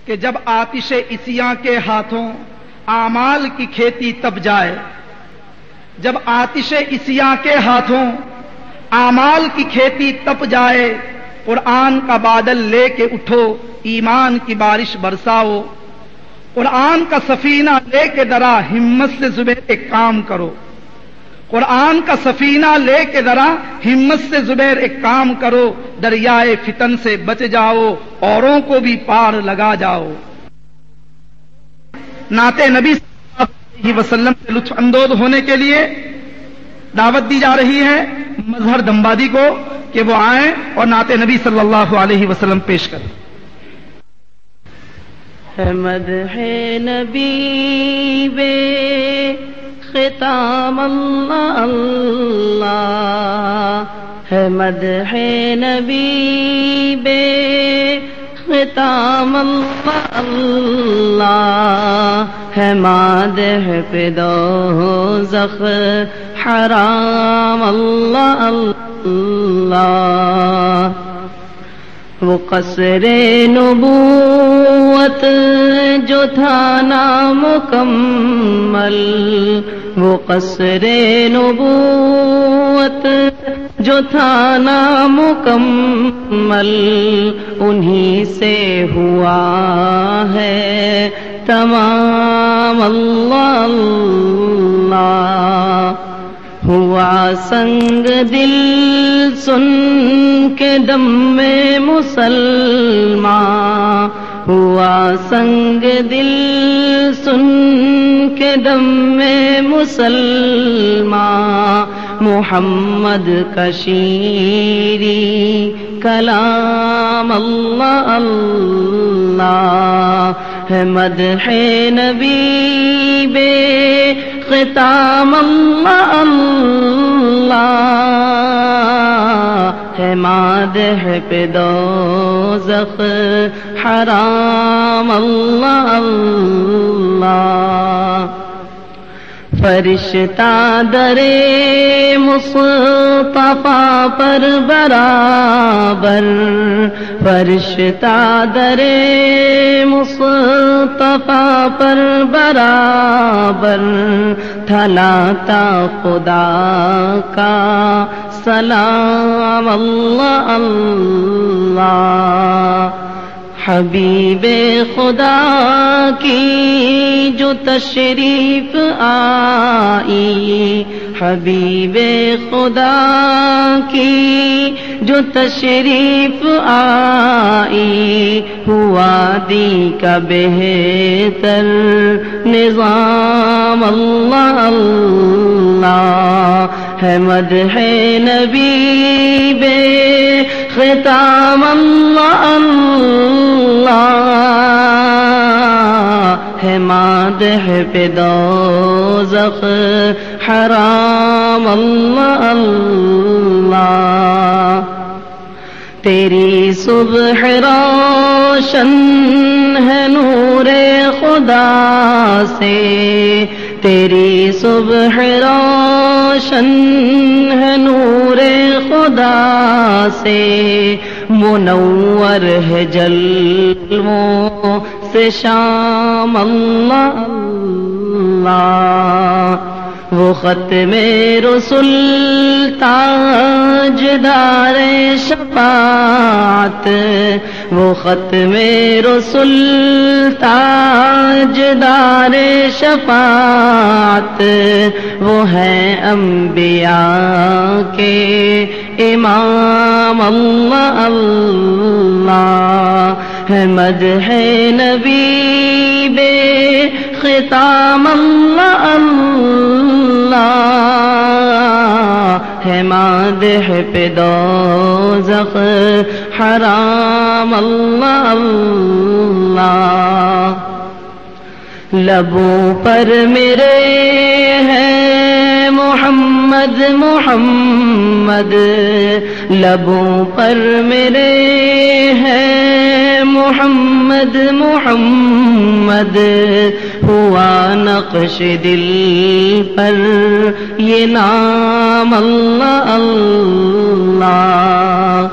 کہ جب آتش عصیاں کے ہاتھوں اعمال کی کھیتی تپ جائے، جب آتش عصیاں کے ہاتھوں اعمال کی کھیتی تپ جائے، قرآن کا بادل لے کے اٹھو، ایمان کی بارش برساؤ، قرآن کا سفینہ لے کے ذرا ہمت سے زبیر ایک کام کرو، قرآن کا سفینہ لے کے ذرا ہمت سے زبیر ایک کام کرو، دریائے فتن سے بچ جاؤ، اوروں کو بھی پار لگا جاؤ۔ نعت نبی صلی اللہ علیہ وسلم سے لطف اندوز ہونے کے لیے دعوت دی جا رہی ہے مظہر دمبادی کو کہ وہ آئیں اور نعت نبی صلی اللہ علیہ وسلم پیش کریں۔ مدح نبی بے ختام اللہ اللہ ہے، مدح نبی بے ختام اللہ اللہ ہے، مادح پہ دوزخ حرام اللہ اللہ۔ وہ قصر نبوت جو تھا نامکمل، وہ قصر نبوت جو تھا نامکمل، انہی سے ہوا ہے تمام اللہ اللہ۔ ہوا سنگ دل سن کے دم میں مسلمان، ہوا سنگ دل سن کے دم میں مسلمان، محمد کا شیریں کلام اللہ اللہ ہے، مدح نبی بے ختام اللہ اللہ ہے، مادح پہ دوزخ حرام اللہ اللہ۔ فرشتہ درے مصطفیٰ پر برابر، فرشتہ درے مصطفیٰ پر برابر، تھلاتا خدا کا سلام اللہ اللہ۔ حبیب خدا کی جو تشریف آئی، حبیب خدا کی جو تشریف آئی، ہوا دی کا بہتر نظام اللہ اللہ ہے، مدح نبی بے ختام اللہ اللہ ہے، مادح پہ دوزخ حرام اللہ اللہ۔ تیری صبح روشن ہے نور خدا سے، تیری صبح روشن ہے نور خدا سے، منور ہے جلووں سے شام اللہ اللہ۔ وہ ختم رسول تاجدار شفاعت، وہ ختم رسول تاجدار شفاعت، وہ ہیں انبیاء کے امام اللہ اللہ ہے، مدح نبی بے ختام اللہ اللہ ہے، مادح پہ دوزخ حرام اللہ اللہ۔ لبوں پر میرے ہیں محمد محمد، لبوں پر میرے ہیں محمد محمد، ہوا نقش دل پر یہ نام اللہ اللہ۔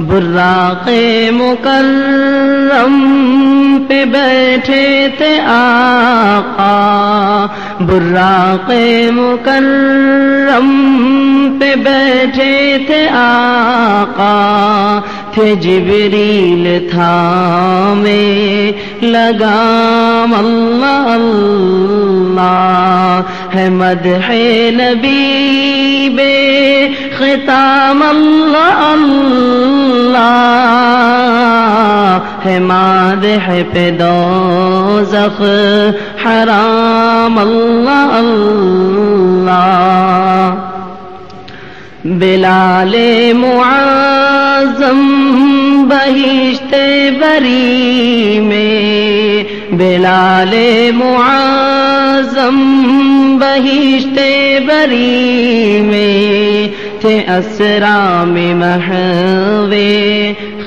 براق مکرم مکرم پہ بیٹھے تھے آقا، براق مکرم پہ بیٹھے تھے آقا، تھے جبریل تھامے لگام اللہ اللہ، ہے مدح نبی بے ختام اللہ اللہ، ہے مادح پہ دوزخ حرام اللہ اللہ، بلال معظم بہشت بری میں، بلال معظم بہشت بری میں، تھے اسرا میں محو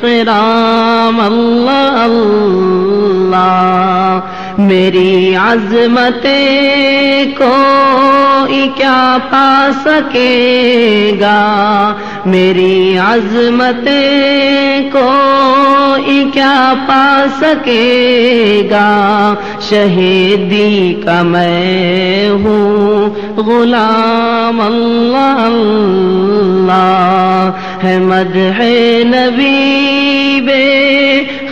خرام اللہ اللہ، میری عظمت کوئی کیا پا سکے گا، میری عظمت کوئی کیا پا سکے گا، شہیدی کا میں ہوں غلام اللہ اللہ، ہے مدح نبی بے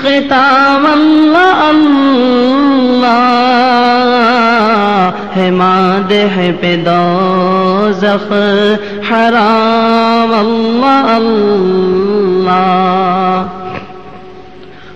ختام اللہ اللہ، ہے مادح پہ دوزخ حرام اللہ اللہ،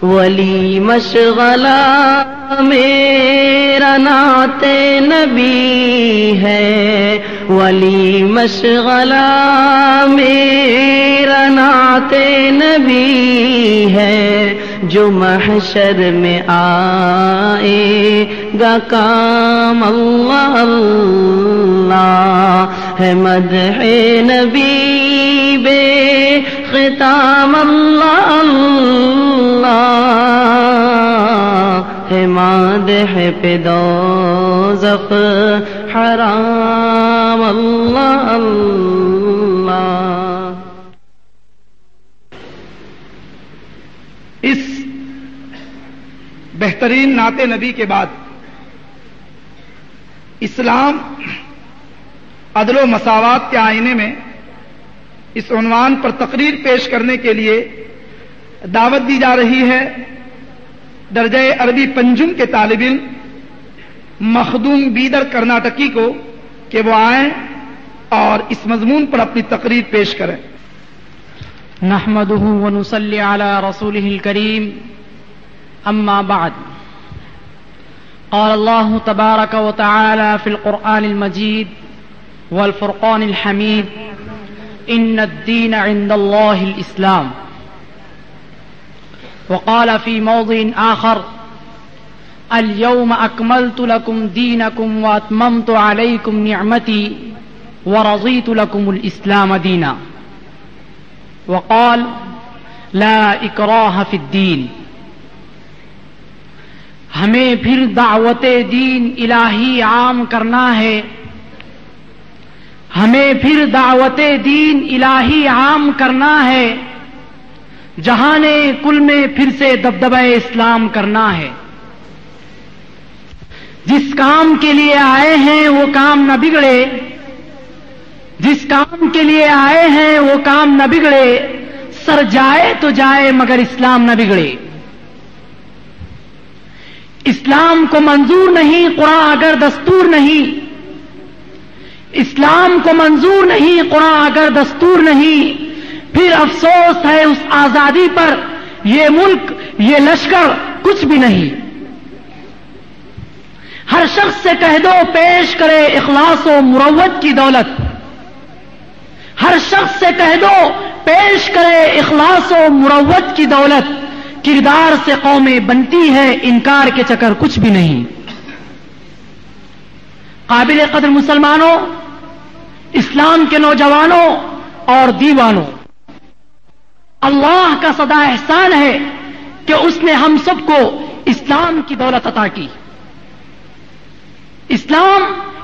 ولی مشغلہ میرا نعت نبی ہے، ولی مشغلہ میرا نعت نبی ہے، جو محشر میں آئے گا کام اللہ اللہ، ہے مدح نبی بے ختام اللہ اللہ، ہے مادح پہ دوزخ حرام اللہ اللہ۔ اس بہترین نعت نبی کے بعد اسلام عدل و مساوات کے آئینے میں اس عنوان پر تقریر پیش کرنے کے لیے دعوت دی جا رہی ہے درجہ عربی پنجم کے طالب علم مخدوم بیدر کرناٹکی کو کہ وہ آئیں اور اس مضمون پر اپنی تقریر پیش کریں۔ نحمده ونصلي على رسوله الكريم، أما بعد، قال الله تبارك وتعالى في القرآن المجيد والفرقان الحميد: إن الدين عند الله الإسلام. وقال في موضع آخر: اليوم أكملت لكم دينكم وأتممت عليكم نعمتي ورضيت لكم الإسلام دينا. وقال: لا اکراہ فی الدین. ہمیں پھر دعوت دین الہی عام کرنا ہے، ہمیں پھر دعوت دین الہی عام کرنا ہے، جہان کل میں پھر سے دبدبہ اسلام کرنا ہے۔ جس کام کے لیے آئے ہیں وہ کام نہ بگڑے، جس کام کے لیے آئے ہیں وہ کام نہ بگڑے، سر جائے تو جائے مگر اسلام نہ بگڑے۔ اسلام کو منظور نہیں قرآن اگر دستور نہیں، اسلام کو منظور نہیں قرآن اگر دستور نہیں، پھر افسوس ہے اس آزادی پر، یہ ملک یہ لشکر کچھ بھی نہیں۔ ہر شخص سے کہہ دو پیش کرے اخلاص و مروت کی دولت، ہر شخص سے کہہ دو پیش کرے اخلاص و مروت کی دولت، کردار سے قومیں بنتی ہے، انکار کے چکر کچھ بھی نہیں۔ قابل قدر مسلمانوں، اسلام کے نوجوانوں اور دیوانوں، اللہ کا سدا احسان ہے کہ اس نے ہم سب کو اسلام کی دولت عطا کی۔ اسلام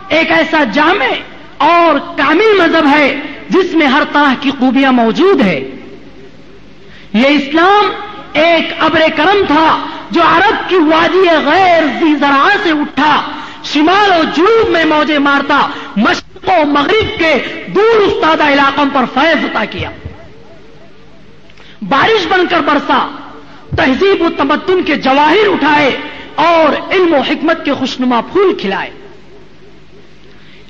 ایک ایسا جامع اور کامل مذہب ہے جس میں ہر طرح کی خوبیاں موجود ہے۔ یہ اسلام ایک ابر کرم تھا جو عرب کی وادی غیر ذی زرع سے اٹھا، شمال و جنوب میں موجیں مارتا، مشرق و مغرب کے دور افتادہ علاقوں پر فیض عطا کیا، بارش بن کر برسا، تہذیب و تمدن کے جواہر اٹھائے اور علم و حکمت کے خوشنما پھول کھلائے۔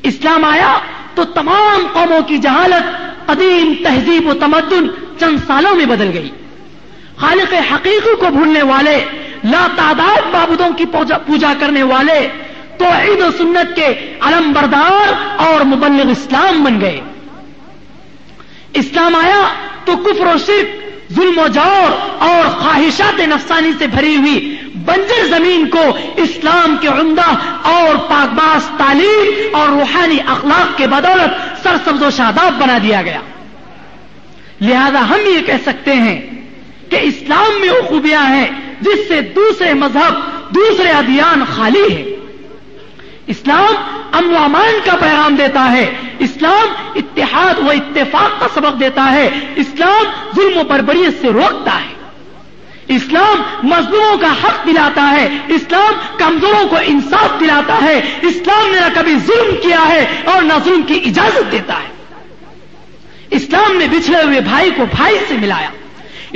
اسلام آیا تو تمام قوموں کی جہالت، قدیم تہذیب و تمدن چند سالوں میں بدل گئی۔ خالق حقیقی کو بھولنے والے، لا تعداد معبودوں کی پوجا کرنے والے توحید و سنت کے علم بردار اور مبلغ اسلام بن گئے۔ اسلام آیا تو کفر و شرک، ظلم و جور اور خواہشات نفسانی سے بھری ہوئی بنجر زمین کو اسلام کے عمدہ اور پاکباز تعلیم اور روحانی اخلاق کے بدولت سرسبز و شاداب بنا دیا گیا۔ لہذا ہم یہ کہہ سکتے ہیں کہ اسلام میں وہ خوبیاں ہیں جس سے دوسرے مذہب، دوسرے ادیان خالی ہیں۔ اسلام امن و امان کا پیغام دیتا ہے، اسلام اتحاد و اتفاق کا سبق دیتا ہے، اسلام ظلم و بربریت سے روکتا ہے، اسلام مظلوموں کا حق دلاتا ہے، اسلام کمزوروں کو انصاف دلاتا ہے، اسلام نے نہ کبھی ظلم کیا ہے اور نہ ظلم کی اجازت دیتا ہے۔ اسلام نے بچھڑے ہوئے بھائی کو بھائی سے ملایا،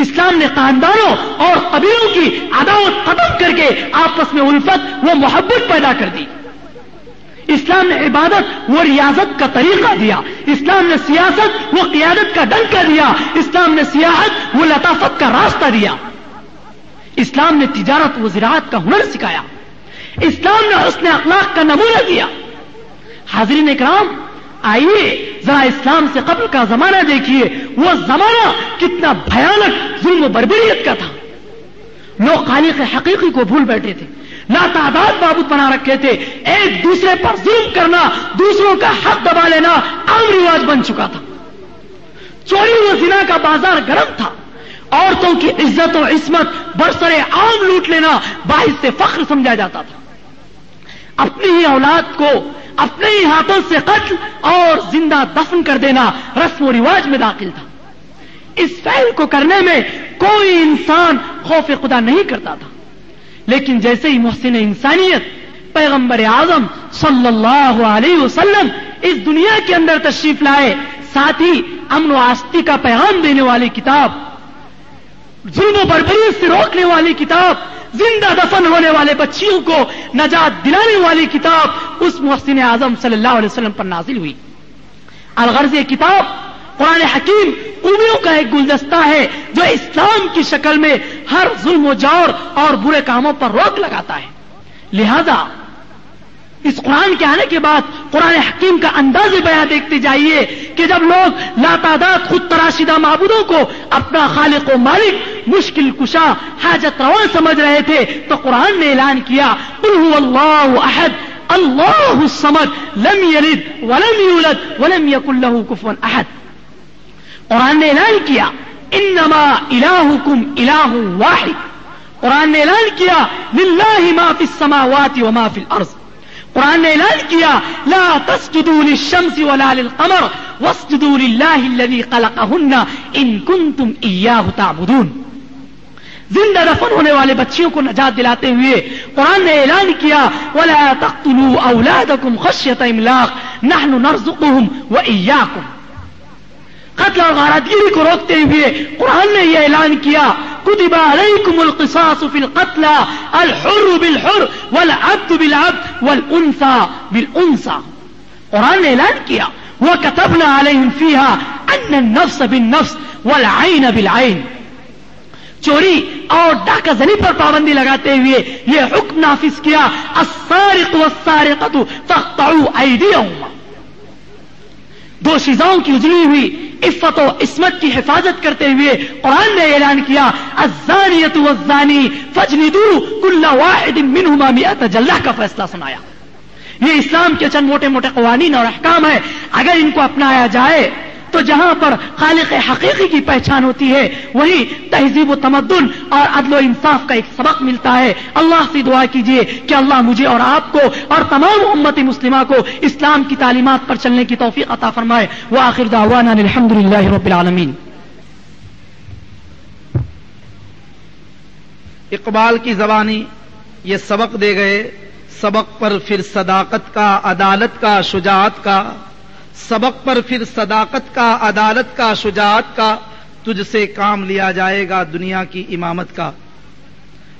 اسلام نے خاندانوں اور قبیلوں کی عداوت ختم کر کے آپس میں الفت و محبت پیدا کر دی۔ اسلام نے عبادت و ریاضت کا طریقہ دیا، اسلام نے سیاست و قیادت کا ڈنکا دیا، اسلام نے سیاحت و لطافت کا راستہ دیا، اسلام نے تجارت و زراعت کا ہنر سکھایا، اسلام نے حسن اخلاق کا نمونہ دیا۔ حاضرین اکرام، آئیے ذرا اسلام سے قبل کا زمانہ دیکھیے، وہ زمانہ کتنا بھیانک ظلم و بربریت کا تھا۔ لوگ خالق حقیقی کو بھول بیٹھے تھے، لا تعداد معبود بنا رکھے تھے، ایک دوسرے پر ظلم کرنا، دوسروں کا حق دبا لینا عام رواج بن چکا تھا۔ چوری و زنا کا بازار گرم تھا، عورتوں کی عزت و عصمت برسر عام لوٹ لینا باعث سے فخر سمجھا جاتا تھا۔ اپنی ہی اولاد کو اپنے ہی ہاتھوں سے قتل اور زندہ دفن کر دینا رسم و رواج میں داخل تھا۔ اس فعل کو کرنے میں کوئی انسان خوف خدا نہیں کرتا تھا، لیکن جیسے ہی محسن انسانیت پیغمبر اعظم صلی اللہ علیہ وسلم اس دنیا کے اندر تشریف لائے، ساتھ ہی امن و آستی کا پیغام دینے والی کتاب، ظلم و بربریت سے روکنے والی کتاب، زندہ دفن ہونے والے بچیوں کو نجات دلانے والی کتاب اس محسن اعظم صلی اللہ علیہ وسلم پر نازل ہوئی۔ الغرض یہ کتاب قرآن حکیم خوبیوں کا ایک گلدستہ ہے جو اسلام کی شکل میں ہر ظلم و جور اور برے کاموں پر روک لگاتا ہے۔ لہذا اس قرآن کے آنے کے بعد قرآن حکیم کا انداز بیان دیکھتے جائیے کہ جب لوگ لاتعداد خود تراشیدہ معبودوں کو اپنا خالق و مالک، مشکل کشا، حاجت روا سمجھ رہے تھے تو قرآن نے اعلان کیا، قل هو اللہ احد اللہ الصمد لم یلد ولم یولد ولم یکن له کفوا احد۔ قرآن نے اعلان کیا انما الہکم الہ واحد۔ قرآن نے اعلان کیا للہ ما فی السماوات وما فی الارض۔ قرآن نے اعلان کیا لا تسجدوا للشمس ولا للقمر واسجدوا للہ الذی خلقہن ان کنتم ایاہ تعبدون۔ زندہ دفن ہونے والے بچیوں کو نجات دلاتے ہوئے قرآن نے اعلان کیا ولا تقتلوا اولادکم خشیۃ املاق نحن نرزقہم وایاکم۔ قتل اور غارت گیری کو روکتے ہوئے قرآن نے یہ اعلان کیا کتب علیکم القصاص فی القتلى الحر بالحر والعبد بالعبد والانثى بالانثى۔ قرآن نے اعلان کیا وکتبنا علیہم فیہا ان النفس بالنفس والعین بالعین۔ چوری اور ڈاکہ زنی پر پابندی لگاتے ہوئے یہ حکم نافذ کیا السارق والسارقۃ فاقطعوا ایدیہما۔ دو شیزاؤں کی اجڑی ہوئی عفت و عصمت کی حفاظت کرتے ہوئے قرآن نے اعلان کیا الزانیۃ والزانی فاجلدوا کل واحد منہما مئۃ جلدہ کا فیصلہ سنایا۔ یہ اسلام کے چند موٹے موٹے قوانین اور احکام ہیں، اگر ان کو اپنایا جائے تو جہاں پر خالق حقیقی کی پہچان ہوتی ہے وہی تہذیب و تمدن اور عدل و انصاف کا ایک سبق ملتا ہے۔ اللہ سے دعا کیجیے کہ اللہ مجھے اور آپ کو اور تمام امت مسلمہ کو اسلام کی تعلیمات پر چلنے کی توفیق عطا فرمائے۔ وآخر دعوانا الحمدللہ رب العالمین۔ اقبال کی زبانی یہ سبق دے گئے، سبق پر پھر صداقت کا، عدالت کا، شجاعت کا، سبق پر پھر صداقت کا، عدالت کا، شجاعت کا، تجھ سے کام لیا جائے گا دنیا کی امامت کا۔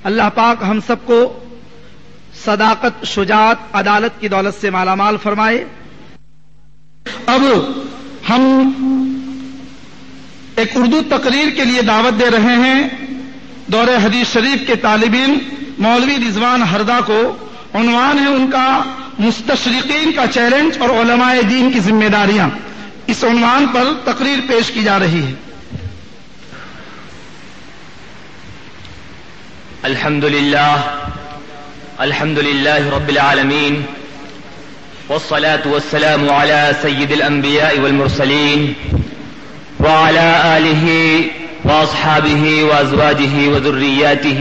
اللہ پاک ہم سب کو صداقت، شجاعت، عدالت کی دولت سے مالا مال فرمائے۔ اب ہم ایک اردو تقریر کے لیے دعوت دے رہے ہیں دور حدیث شریف کے طالب علم مولوی رضوان ہردا کو۔ عنوان ہے ان کا مستشرقین کا چیلنج اور علماء دین کی ذمہ داریاں۔ اس عنوان پر تقریر پیش کی جا رہی ہے۔ الحمد للہ رب العالمین والصلاة والسلام على سید الانبیاء والمرسلین وعلى آلہ واصحابہ وازواجہ وذریاتہ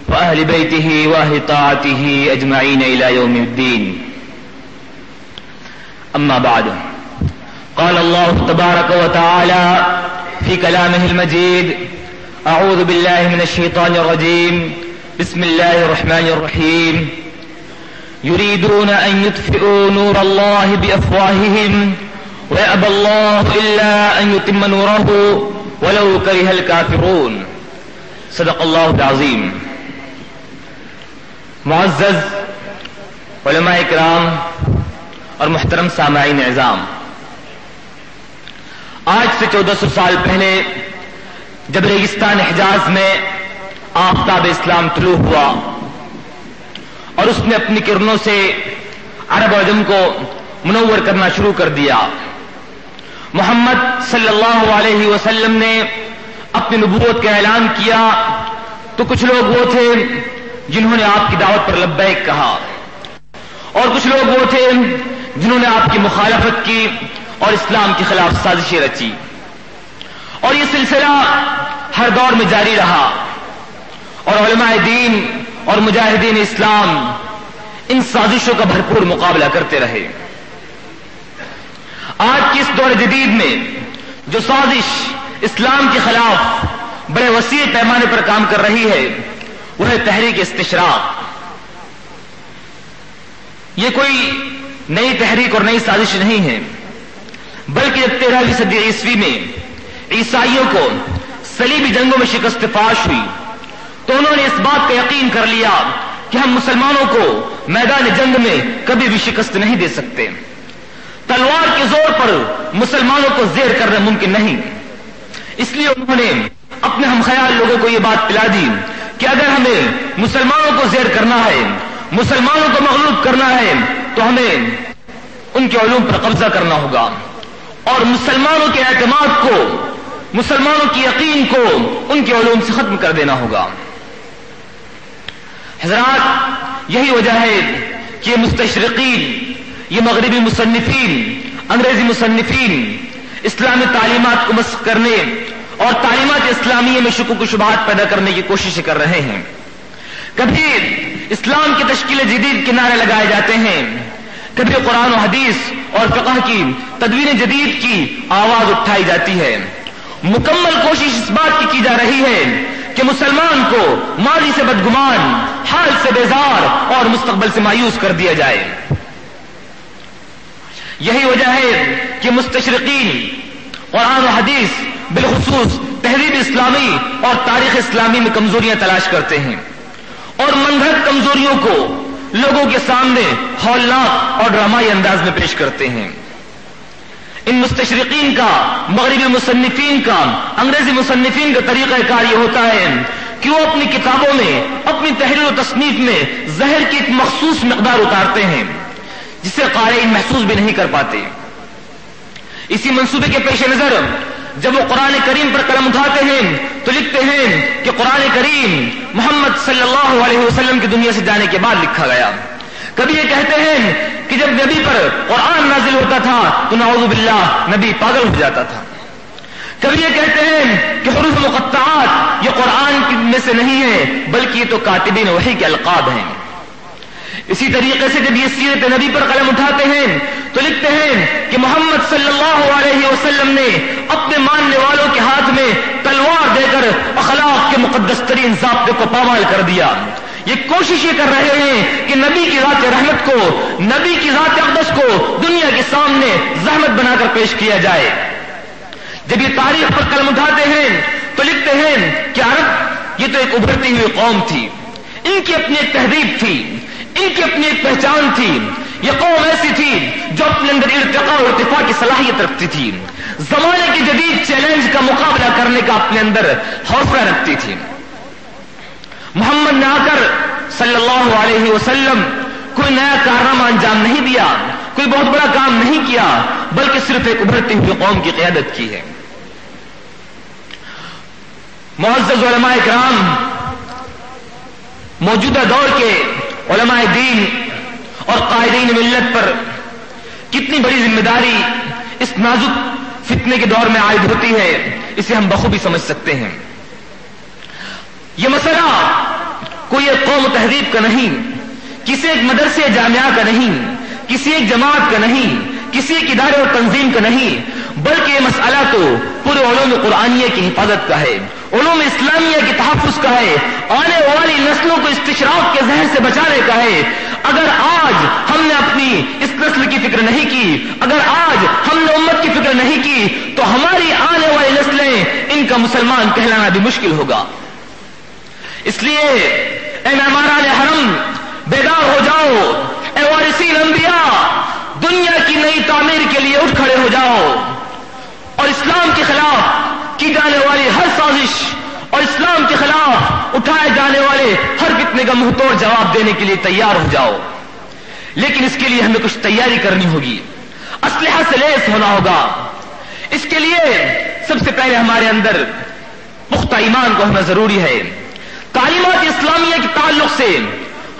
وأهل بيته وأهل طاعته أجمعين إلى يوم الدين. أما بعد، قال الله تبارك وتعالى في كلامه المجيد: أعوذ بالله من الشيطان الرجيم، بسم الله الرحمن الرحيم. يريدون أن يطفئوا نور الله بأفواههم ويأبى الله إلا أن يتم نوره ولو كره الكافرون. صدق الله العظيم. معزز علماء اکرام اور محترم سامعین اعظام، آج سے 1400 سال پہلے جب ریگستان حجاز میں آفتاب اسلام طلوع ہوا اور اس نے اپنی کرنوں سے عرب و عجم کو منور کرنا شروع کر دیا، محمد صلی اللہ علیہ وسلم نے اپنی نبوت کا اعلان کیا تو کچھ لوگ وہ تھے جنہوں نے آپ کی دعوت پر لبیک کہا، اور کچھ لوگ وہ تھے جنہوں نے آپ کی مخالفت کی اور اسلام کے خلاف سازشیں رچی، اور یہ سلسلہ ہر دور میں جاری رہا، اور علماء دین اور مجاہدین اسلام ان سازشوں کا بھرپور مقابلہ کرتے رہے۔ آج کی اس دور جدید میں جو سازش اسلام کے خلاف بڑے وسیع پیمانے پر کام کر رہی ہے وہ ہے تحریک استشراق۔ یہ کوئی نئی تحریک اور نئی سازش نہیں ہے، بلکہ جب 13ویں صدی عیسوی میں عیسائیوں کو صلیبی جنگوں میں شکست فاش ہوئی تو انہوں نے اس بات کا یقین کر لیا کہ ہم مسلمانوں کو میدان جنگ میں کبھی بھی شکست نہیں دے سکتے، تلوار کے زور پر مسلمانوں کو زیر کرنا ممکن نہیں۔ اس لیے انہوں نے اپنے ہم خیال لوگوں کو یہ بات پلا دی کہ اگر ہمیں مسلمانوں کو زیر کرنا ہے، مسلمانوں کو مغلوب کرنا ہے تو ہمیں ان کے علوم پر قبضہ کرنا ہوگا اور مسلمانوں کے اعتماد کو، مسلمانوں کی یقین کو ان کے علوم سے ختم کر دینا ہوگا۔ حضرات، یہی وجہ ہے کہ یہ مستشرقین، یہ مغربی مصنفین، انگریزی مصنفین اسلامی تعلیمات کو مسخ کرنے اور تعلیمات اسلامیہ میں شکوک و شبہات پیدا کرنے کی کوششیں کر رہے ہیں۔ کبھی اسلام کی تشکیل جدید کے نعرے لگائے جاتے ہیں، کبھی قرآن و حدیث اور فقہ کی تدوین جدید کی آواز اٹھائی جاتی ہے۔ مکمل کوشش اس بات کی جا رہی ہے کہ مسلمان کو ماضی سے بدگمان، حال سے بیزار اور مستقبل سے مایوس کر دیا جائے۔ یہی وجہ ہے کہ مستشرقین قرآن و حدیث، بالخصوص تہذیب اسلامی اور تاریخ اسلامی میں کمزوریاں تلاش کرتے ہیں اور منگھڑ کمزوریوں کو لوگوں کے سامنے ہولناک اور ڈرامائی انداز میں پیش کرتے ہیں۔ ان مستشرقین کا، مغربی مصنفین کا، انگریزی مصنفین کا طریقہ کار یہ ہوتا ہے کہ وہ اپنی کتابوں میں، اپنی تحریر و تصنیف میں زہر کی ایک مخصوص مقدار اتارتے ہیں جسے قارئین محسوس بھی نہیں کر پاتے۔ اسی منصوبے کے پیش نظر جب وہ قرآن کریم پر قلم اٹھاتے ہیں تو لکھتے ہیں کہ قرآن کریم محمد صلی اللہ علیہ وسلم کی دنیا سے جانے کے بعد لکھا گیا۔ کبھی یہ کہتے ہیں کہ جب نبی پر قرآن نازل ہوتا تھا تو نعوذ باللہ نبی پاگل ہو جاتا تھا۔ کبھی یہ کہتے ہیں کہ حروف مقطعات یہ قرآن میں سے نہیں ہے بلکہ یہ تو کاتبین وحی کے القاب ہیں۔ اسی طریقے سے جب یہ سیرت نبی پر قلم اٹھاتے ہیں تو لکھتے ہیں کہ محمد صلی اللہ علیہ وسلم نے اپنے ماننے والوں کے ہاتھ میں تلوار دے کر اخلاق کے مقدس ترین ضابطے کو پامال کر دیا. یہ کوشش یہ کر رہے ہیں کہ نبی کی ذات رحمت کو، نبی کی ذات اقدس کو دنیا کے سامنے زحمت بنا کر پیش کیا جائے. جب یہ تاریخ پر قلم اٹھاتے ہیں تو لکھتے ہیں کہ عرب یہ تو ایک ابھرتی ہوئی قوم تھی، ان کی اپنی ایک تہذیب تھی، ان کی اپنی ایک پہچان تھی. یہ قوم ایسی تھی جو اپنے اندر ارتقاء اور ارتفاع کی صلاحیت رکھتی تھی، زمانے کے جدید چیلنج کا مقابلہ کرنے کا اپنے اندر حوصلہ رکھتی تھی. محمد نے آ کر صلی اللہ علیہ وسلم کوئی نیا کارنامہ انجام نہیں دیا، کوئی بہت بڑا کام نہیں کیا، بلکہ صرف ایک ابھرتی ہوئی قوم کی قیادت کی ہے. معزز علماء کرام، موجودہ دور کے علماء دین اور قائدین ملت پر کتنی بڑی ذمہ داری اس نازک فتنے کے دور میں عائد ہوتی ہے، اسے ہم بخوبی سمجھ سکتے ہیں. یہ مسئلہ کوئی ایک قوم و تہذیب کا نہیں، کسی ایک مدرسے جامعہ کا نہیں، کسی ایک جماعت کا نہیں، کسی ایک ادارے اور تنظیم کا نہیں، بلکہ یہ مسئلہ تو پورے علوم قرآنیہ کی حفاظت کا ہے، علوم اسلامیہ کے تحفظ کا ہے، آنے والی نسلوں کو استشراق کے زہر سے بچانے کا ہے. اگر آج ہم نے اپنی اس نسل کی فکر نہیں کی، اگر آج ہم نے امت کی فکر نہیں کی، تو ہماری آنے والی نسلیں ان کا مسلمان کہلانا بھی مشکل ہوگا. اس لیے اے معماران حرم، بیدار ہو جاؤ. اے وارثین انبیاء، دنیا کی نئی تعمیر کے لیے اٹھ کھڑے ہو جاؤ اور اسلام کے خلاف کی جانے والی ہر سازش اور اسلام کے خلاف اٹھائے جانے والے ہر فتنے کا منہ توڑ جواب دینے کے لیے تیار ہو جاؤ. لیکن اس کے لیے ہمیں کچھ تیاری کرنی ہوگی، اسلحہ سے لیس ہونا ہوگا. اس کے لیے سب سے پہلے ہمارے اندر پختہ ایمان کو ہونا ضروری ہے. تعلیمات اسلامیہ کے تعلق سے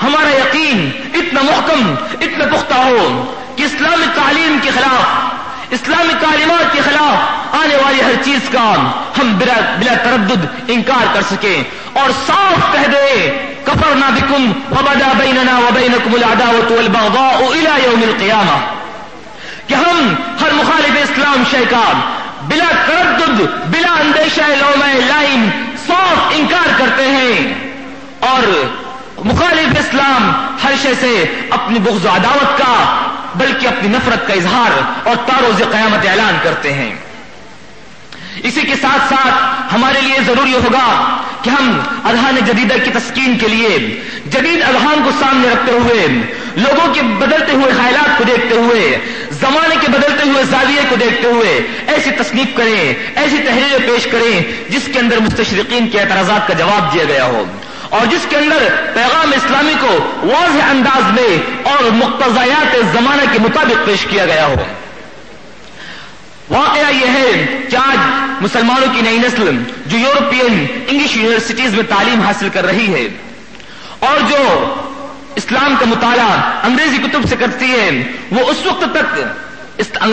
ہمارا یقین اتنا محکم، اتنا پختہ ہو کہ اسلامی تعلیم کے خلاف، اسلامی تعلیمات کے خلاف آنے والی ہر چیز کا ہم بلا تردد انکار کر سکیں اور صاف کہہ دیں کفرنا بکم وبدا بیننا وبینکم العداوۃ والبغضاء الی یوم القیامہ، کہ ہم ہر مخالف اسلام شے کا بلا تردد، بلا اندیشہ لومہ لائم صاف انکار کرتے ہیں، اور مخالف اسلام ہر شے سے اپنی بغض و عداوت کا بلکہ اپنی نفرت کا اظہار اور تعرض قیامت اعلان کرتے ہیں. اسی کے ساتھ ساتھ ہمارے لیے ضروری ہوگا کہ ہم اذہان جدیدہ کی تسکین کے لیے جدید اذہان کو سامنے رکھتے ہوئے، لوگوں کے بدلتے ہوئے خیالات کو دیکھتے ہوئے، زمانے کے بدلتے ہوئے زاویے کو دیکھتے ہوئے ایسی تصنیف کریں، ایسی تحریریں پیش کریں جس کے اندر مستشرقین کے اعتراضات کا جواب دیا گیا ہو اور جس کے اندر پیغام اسلامی کو واضح انداز میں اور مقتضیات زمانہ کے مطابق پیش کیا گیا ہو. واقعہ یہ ہے کہ آج مسلمانوں کی نئی نسل جو یورپین انگلش یونیورسٹیز میں تعلیم حاصل کر رہی ہے اور جو اسلام کا مطالعہ انگریزی کتب سے کرتی ہے، وہ اس وقت تک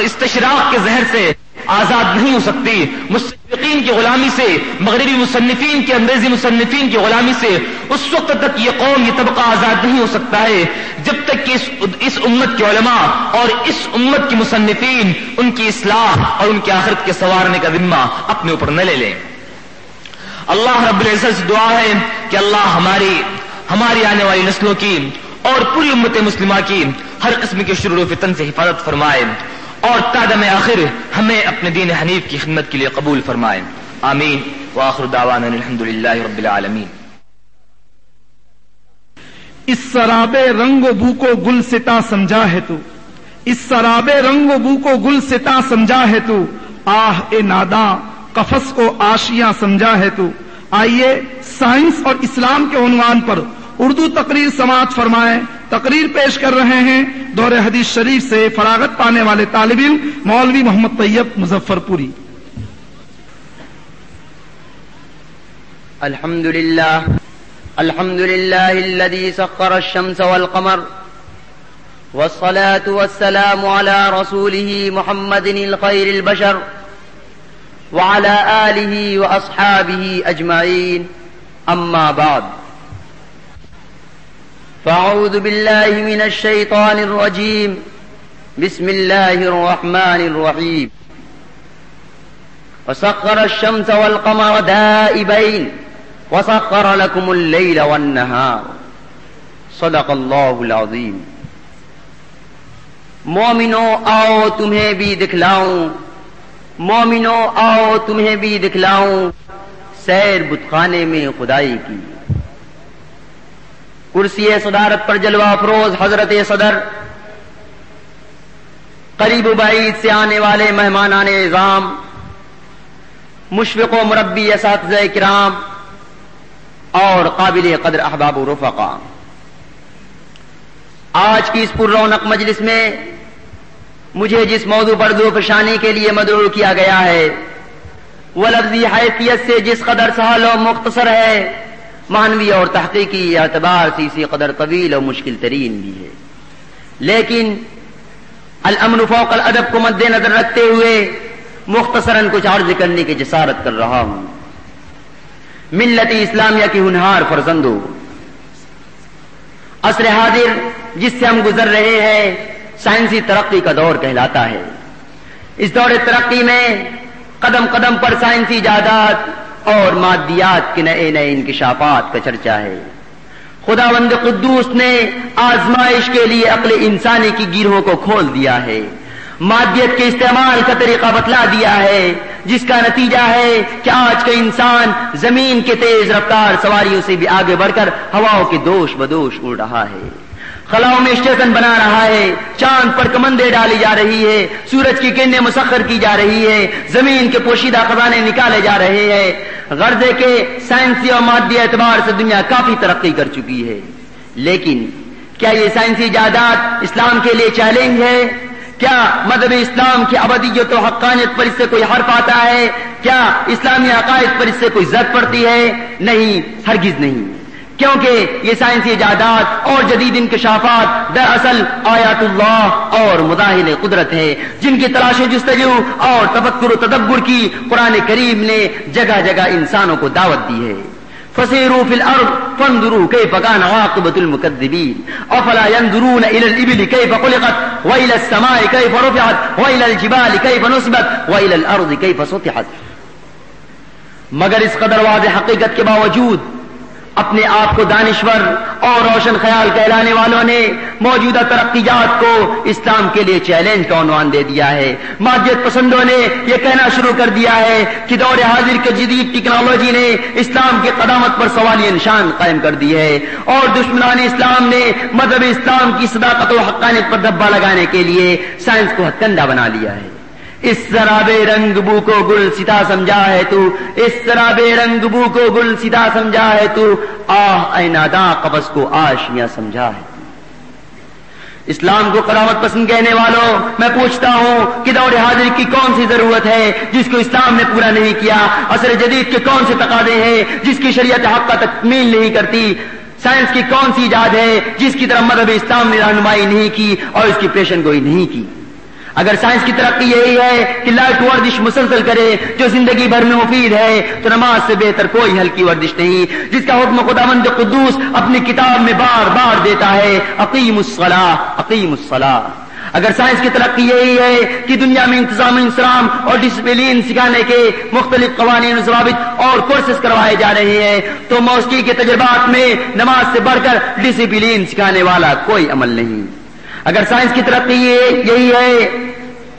استشراق کے زہر سے آزاد نہیں ہو سکتی، مستشرقین کی غلامی سے، مغربی مصنفین کے، انگریزی مصنفین کی غلامی سے اس وقت تک یہ قوم، یہ طبقہ آزاد نہیں ہو سکتا ہے جب تک کہ اس امت کے علماء اور اس امت کے مصنفین ان کی اصلاح اور ان کی آخرت کے سنوارنے کا ذمہ اپنے اوپر نہ لے لیں. اللہ رب العزت سے دعا ہے کہ اللہ ہماری آنے والی نسلوں کی اور پوری امت مسلمہ کی ہر قسم کے شرور و فتن سے حفاظت فرمائے اور تادم آخر ہمیں اپنے دین حنیف کی خدمت کے لیے قبول فرمائے. آمین. وآخر دعوانا الحمدللہ رب العالمین. اس سراب رنگ و بو کو گل ستا سمجھا ہے تو، اس سراب رنگ و بو کو گل ستا سمجھا ہے تو، آہ اے ناداں قفس کو آشیاں سمجھا ہے تو. آئیے سائنس اور اسلام کے عنوان پر اردو تقریر سماعت فرمائیں. تقریر پیش کر رہے ہیں دور حدیث شریف سے فراغت پانے والے طالب علم مولوی محمد طیب مظفر پوری. الحمد لله الذي سخر الشمس والقمر والصلاة والسلام على رسوله محمد الخير البشر وعلى آله وأصحابه أجمعين. أما بعد، فأعوذ بالله من الشيطان الرجيم. بسم الله الرحمن الرحيم. وسخر الشمس والقمر دائبين وسخر لكم الليل والنهار صدق اللہ العظیم۔ مومنو آؤ تمہیں بھی دکھلاؤں، مومنو آؤ تمہیں بھی دکھلاؤں سیر بتخانے میں خدائی کی۔ کرسی صدارت پر جلوہ افروز حضرت صدر، قریب و بعید سے آنے والے مہمانان اعظام، مشفق و مربی اساتذہ کرام اور قابل قدر احباب و رفقا، آج کی اس پر رونق مجلس میں مجھے جس موضوع پر ذوفشانی کے لیے مدعو کیا گیا ہے وہ لفظی حیثیت سے جس قدر سہل و مختصر ہے، معنوی اور تحقیقی اعتبار سے اسی قدر طویل اور مشکل ترین بھی ہے، لیکن الامن فوق الادب کو مد نظر رکھتے ہوئے مختصراً کچھ عرض کرنے کی جسارت کر رہا ہوں۔ ملت اسلامیہ کی ہونہار فرزندوں، عصر حاضر جس سے ہم گزر رہے ہیں سائنسی ترقی کا دور کہلاتا ہے۔ اس دور ترقی میں قدم قدم پر سائنسی ایجادات اور مادیات کے نئے نئے انکشافات کا چرچا ہے۔ خداوند قدوس نے آزمائش کے لیے عقل انسانی کی گیروں کو کھول دیا ہے، مادیت کے استعمال کا طریقہ بتلا دیا ہے، جس کا نتیجہ ہے کہ آج کا انسان زمین کے تیز رفتار سواریوں سے بھی آگے بڑھ کر ہواؤں کے دوش بدوش اڑ رہا ہے، خلاؤں میں اسٹیشن بنا رہا ہے، چاند پر کمندیں ڈالی جا رہی ہے، سورج کی کرنیں مسخر کی جا رہی ہے، زمین کے پوشیدہ خزانے نکالے جا رہے ہیں۔ غرضے کے سائنسی اور مادی اعتبار سے دنیا کافی ترقی کر چکی ہے، لیکن کیا یہ سائنسی ایجادات اسلام کے لیے چیلنج ہے؟ کیا مذہب اسلام کی ابدیت و حقانیت پر اس سے کوئی حرف آتا ہے؟ کیا اسلامی عقائد پر اس سے کوئی زد پڑتی ہے؟ نہیں، ہرگز نہیں، کیونکہ یہ سائنسی ایجادات اور جدید انکشافات دراصل آیات اللہ اور مظاہر قدرت ہے، جن کی تلاش و جستجو اور تفکر و تدبر کی قرآن کریم نے جگہ جگہ انسانوں کو دعوت دی ہے۔ فسیروا فی الارض فانظروا کیف کان عاقبۃ المکذبین افلا ينظرون الى الابل کیف خلقت والى السماء کیف رفعت والى الجبال کیف نصبت والى الارض کیف سطحت۔ مگر اس قدر واضح حقیقت کے باوجود اپنے آپ کو دانشور اور روشن خیال کہلانے والوں نے موجودہ ترقیات کو اسلام کے لیے چیلنج کا عنوان دے دیا ہے۔ مادیت پسندوں نے یہ کہنا شروع کر دیا ہے کہ دور حاضر کے جدید ٹیکنالوجی نے اسلام کی قدامت پر سوالیہ نشان قائم کر دی ہے، اور دشمنان اسلام نے مذہب اسلام کی صداقت و حقانیت پر دھبا لگانے کے لیے سائنس کو ہتھکنڈا بنا لیا ہے۔ اس شراب رنگ بو کو گل ستا سمجھا ہے تو، اس شراب رنگ بو کو گل ستا سمجھا ہے تو، آہ اے ناداں قفس کو آشیاں سمجھا ہے۔ اسلام کو قرامت پسند کہنے والوں، میں پوچھتا ہوں کہ دور حاضر کی کون سی ضرورت ہے جس کو اسلام نے پورا نہیں کیا؟ عصر جدید کے کون سے تقاضے ہیں جس کی شریعت حق کا تکمیل نہیں کرتی؟ سائنس کی کون سی ایجاد ہے جس کی طرف مذہب اسلام نے رہنمائی نہیں کی اور اس کی پیشن گوئی نہیں کی؟ اگر سائنس کی ترقی یہی ہے کہ لائٹ ورزش مسلسل کرے جو زندگی بھر میں مفید ہے، تو نماز سے بہتر کوئی ہلکی ورزش نہیں، جس کا حکم خداوند قدوس اپنی کتاب میں بار بار دیتا ہے، اقیموا الصلاۃ اقیموا الصلاۃ۔ اگر سائنس کی ترقی یہی ہے کہ دنیا میں انتظام انصرام اور ڈسپلین سکھانے کے مختلف قوانین و ضوابط اور کورسز کروائے جا رہے ہیں، تو موسیقی کے تجربات میں نماز سے بڑھ کر ڈسپلین سکھانے والا کوئی عمل نہیں۔ اگر سائنس کی ترقی یہی ہے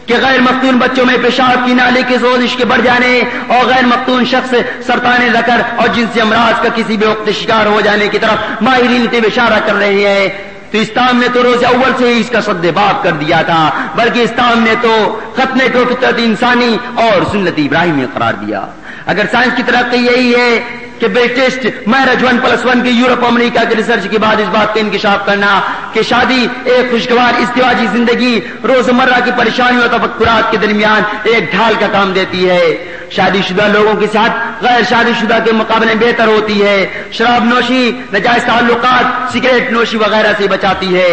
کہ غیر مختون بچوں میں پیشاب کی نالی کے سوزش کے بڑھ جانے اور غیر مختون شخص سرطان ذکر اور جنسی امراض کا کسی بھی وقت شکار ہو جانے کی طرف ماہرین اشارہ کر رہے ہیں، تو اسلام نے تو روز اول سے ہی اس کا سد باب کر دیا تھا، بلکہ اسلام نے تو ختنے کو فطرت انسانی اور سنت ابراہیمی قرار دیا۔ اگر سائنس کی ترقی یہی ہے کہ بیٹسٹ میرج 1+1 کے یورپ امریکہ کے ریسرچ کے بعد اس بات کا انکشاف کرنا کہ شادی ایک خوشگوار ازدواجی زندگی روزمرہ کی پریشانیوں اور تفکرات کے درمیان ایک ڈھال کا کام دیتی ہے، شادی شدہ لوگوں کی صحت غیر شادی شدہ کے مقابلے بہتر ہوتی ہے، شراب نوشی، ناجائز تعلقات، سگریٹ نوشی وغیرہ سے بچاتی ہے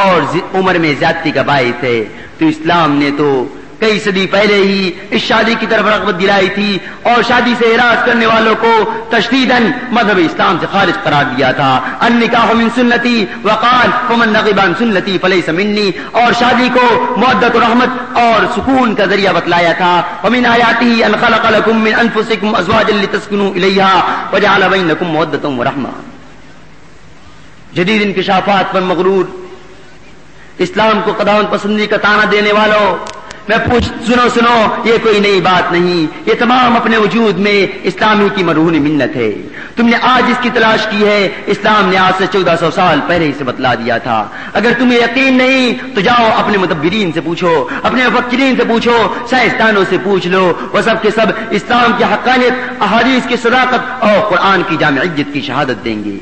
اور عمر میں زیادتی کا باعث ہے، تو اسلام نے تو کئی صدی پہلے ہی اس شادی کی طرف رغبت دلائی تھی اور شادی سے اعراض کرنے والوں کو تشدیداً مذہب اسلام سے خارج قرار دیا تھا. النکاح من سنتی وقال فمن رغب عن سنتی فلیس منی، اور شادی کو مودت و رحمت اور سکون کا ذریعہ بتلایا تھا. ومن آیاتہ ان خلق لکم من انفسکم ازواجا لتسکنوا الیہا وجعل بینکم مودۃ ورحمہ. جدید انکشافات پر مغرور اسلام کو خداوند پسندی کا طعنہ دینے والوں، میں سنو یہ کوئی نئی بات نہیں، یہ تمام اپنے وجود میں اسلامی کی مرہون منت ہے. تم نے آج اس کی تلاش کی ہے، اسلام نے آج سے 1400 سال پہلے ہی سے بتلا دیا تھا. اگر تمہیں یقین نہیں تو جاؤ اپنے مدبرین سے پوچھو، اپنے مفکرین سے پوچھو، سائنسدانوں سے پوچھ لو، وہ سب کے سب اسلام کی حقانیت، احادیث کی صداقت اور قرآن کی جامعیت کی شہادت دیں گے.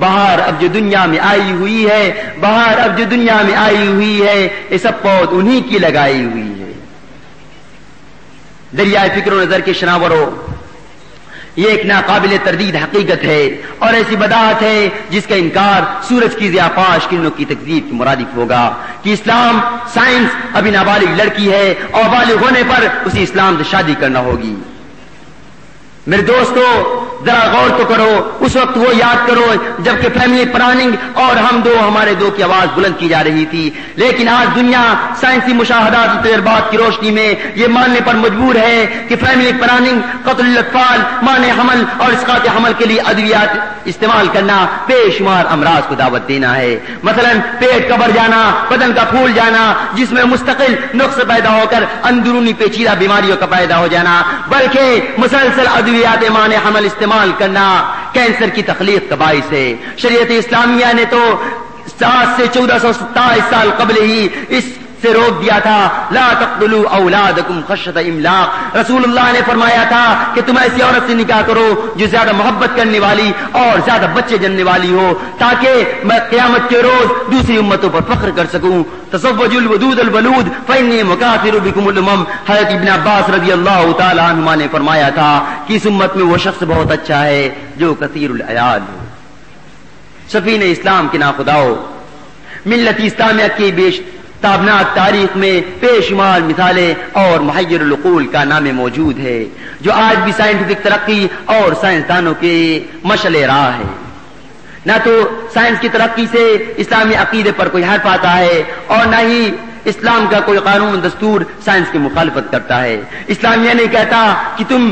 بہار اب جو دنیا میں آئی ہوئی ہے، بہار اب جو دنیا میں آئی ہوئی ہے، یہ سب پود انہی کی لگائی ہوئی ہے. دریائے فکر و نظر کے شناوروں، یہ ایک ناقابل تردید حقیقت ہے اور ایسی بدعت ہے جس کا انکار سورج کی ضیاء پاش کرنوں کی تکذیب کی مرادف ہوگا کہ اسلام سائنس ابھی نابالغ لڑکی ہے اور بالغ ہونے پر اسی اسلام سے شادی کرنا ہوگی. میرے دوستو، ذرا غور تو کرو، اس وقت وہ یاد کرو جبکہ فیملی پلاننگ اور ہمارے دو کی آواز بلند کی جا رہی تھی. لیکن آج دنیا سائنسی مشاہدات اور تجربات کی روشنی میں یہ ماننے پر مجبور ہے کہ فیملی پلاننگ، قتل الاطفال، مانع حمل اور اسقاط حمل کے لیے ادویات استعمال کرنا بے شمار امراض کو دعوت دینا ہے. مثلا پیٹ کا بڑھ جانا، بدن کا پھول جانا، جس میں مستقل نقص پیدا ہو کر اندرونی پیچیدہ بیماریوں کا پیدا ہو جانا، بلکہ مسلسل ادویات مانع حمل استعمال کرنا کینسر کی تخلیق کا باعث ہے. شریعت اسلامیہ نے تو 7 سے 1427 سال قبل ہی اس سے روک دیا تھا. لا تقتلوا اولادکم خشیۃ املاق. رسول اللہ نے فرمایا تھا کہ تم ایسی عورت سے نکاح کرو جو زیادہ محبت کرنے والی اور زیادہ بچے جننے والی ہو، تاکہ میں قیامت کے روز دوسری امتوں پر فخر کر سکوں. تزوجوا الودود الولود فإني مكاثر بكم الامم. حضرت ابن عباس رضی اللہ تعالی عنہما نے فرمایا تھا کہ اس امت میں وہ شخص بہت اچھا ہے جو کثیر العیال ہو. سفینہ اسلام کے ناخداؤ، ملت اسلامیہ کی بیش تابناک تاریخ میں بے شمار مثالیں اور محیر العقول کا نام موجود ہے جو آج بھی سائنٹیفک ترقی اور سائنسدانوں کے مشعل راہ ہے. نہ تو سائنس کی ترقی سے اسلامی عقیدے پر کوئی حرف آتا ہے اور نہ ہی اسلام کا کوئی قانون دستور سائنس کی مخالفت کرتا ہے. اسلام یہ نہیں کہتا کہ تم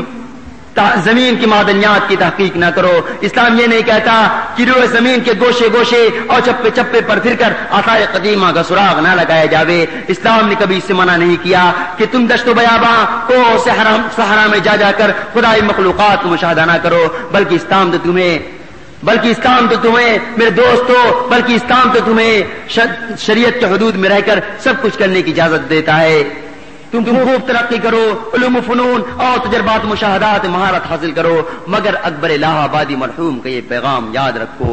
زمین کی معدنیات کی تحقیق نہ کرو. اسلام یہ نہیں کہتا کہ روئے زمین کے گوشے گوشے اور چپے چپے پر پھر کر آثار قدیمہ کا سراغ نہ لگایا جاوے. اسلام نے کبھی اس سے منع نہیں کیا کہ تم دشت و بیاباں کو صحرا میں جا کر خدائی مخلوقات کو مشاہدہ نہ کرو، بلکہ اسلام تو تمہیں میرے دوستو، بلکہ اسلام تو تمہیں شریعت کے حدود میں رہ کر سب کچھ کرنے کی اجازت دیتا ہے. تم خوب ترقی کرو، علوم و فنون اور تجربات مشاہدات مہارت حاصل کرو، مگر اکبر الہ آبادی مرحوم کا یہ پیغام یاد رکھو.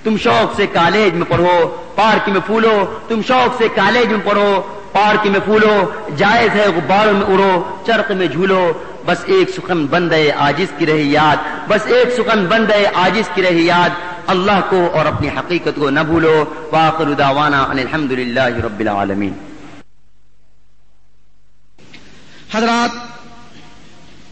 تم شوق سے کالج میں پڑھو، پارک میں پھولو. تم شوق سے کالج میں پڑھو، پارک میں پھولو. جائز ہے غباروں میں اڑو، چرخ میں جھولو. بس ایک سخن بند ہے عاجز کی رہی یاد، بس ایک سخن بند ہے عاجز کی رہی یاد. اللہ کو اور اپنی حقیقت کو نہ بھولو. وآخر دعوانا ان الحمدللہ رب العالمین. حضرات،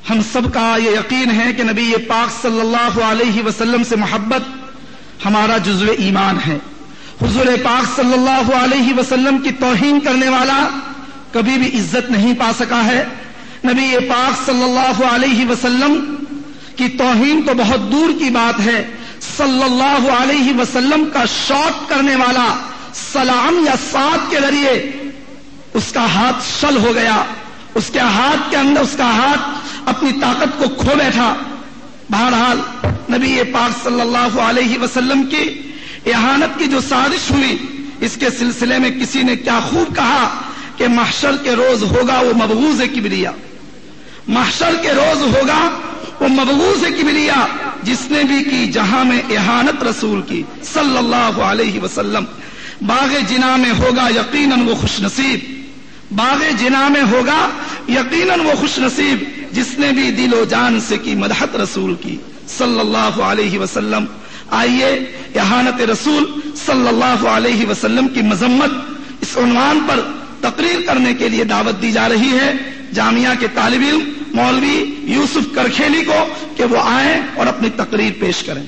ہم سب کا یہ یقین ہے کہ نبی پاک صلی اللہ علیہ وسلم سے محبت ہمارا جزو ایمان ہے. حضور پاک صلی اللہ علیہ وسلم کی توہین کرنے والا کبھی بھی عزت نہیں پا سکا ہے. نبی پاک صلی اللہ علیہ وسلم کی توہین تو بہت دور کی بات ہے، صلی اللہ علیہ وسلم کا شوق کرنے والا سلام یا ساتھ کے ذریعے اس کا ہاتھ شل ہو گیا، اس کے ہاتھ کے اندر اس کا ہاتھ اپنی طاقت کو کھو بیٹھا. بہرحال نبی پاک صلی اللہ علیہ وسلم کی اہانت کی جو سازش ہوئی، اس کے سلسلے میں کسی نے کیا خوب کہا کہ محشر کے روز ہوگا وہ مبغوض کبریا. محشر کے روز ہوگا وہ مبغوض کبریا جس نے بھی کی جہاں میں اہانت رسول کی صلی اللہ علیہ وسلم. باغ جناح میں ہوگا یقیناً وہ خوش نصیب، باغ جناح میں ہوگا یقیناً وہ خوش نصیب جس نے بھی دل و جان سے کی مدحت رسول کی صلی اللہ علیہ وسلم. آئیے اہانت رسول صلی اللہ علیہ وسلم کی مذمت اس عنوان پر تقریر کرنے کے لیے دعوت دی جا رہی ہے جامعہ کے طالب علم مولوی یوسف کرکھیلی کو کہ وہ آئیں اور اپنی تقریر پیش کریں.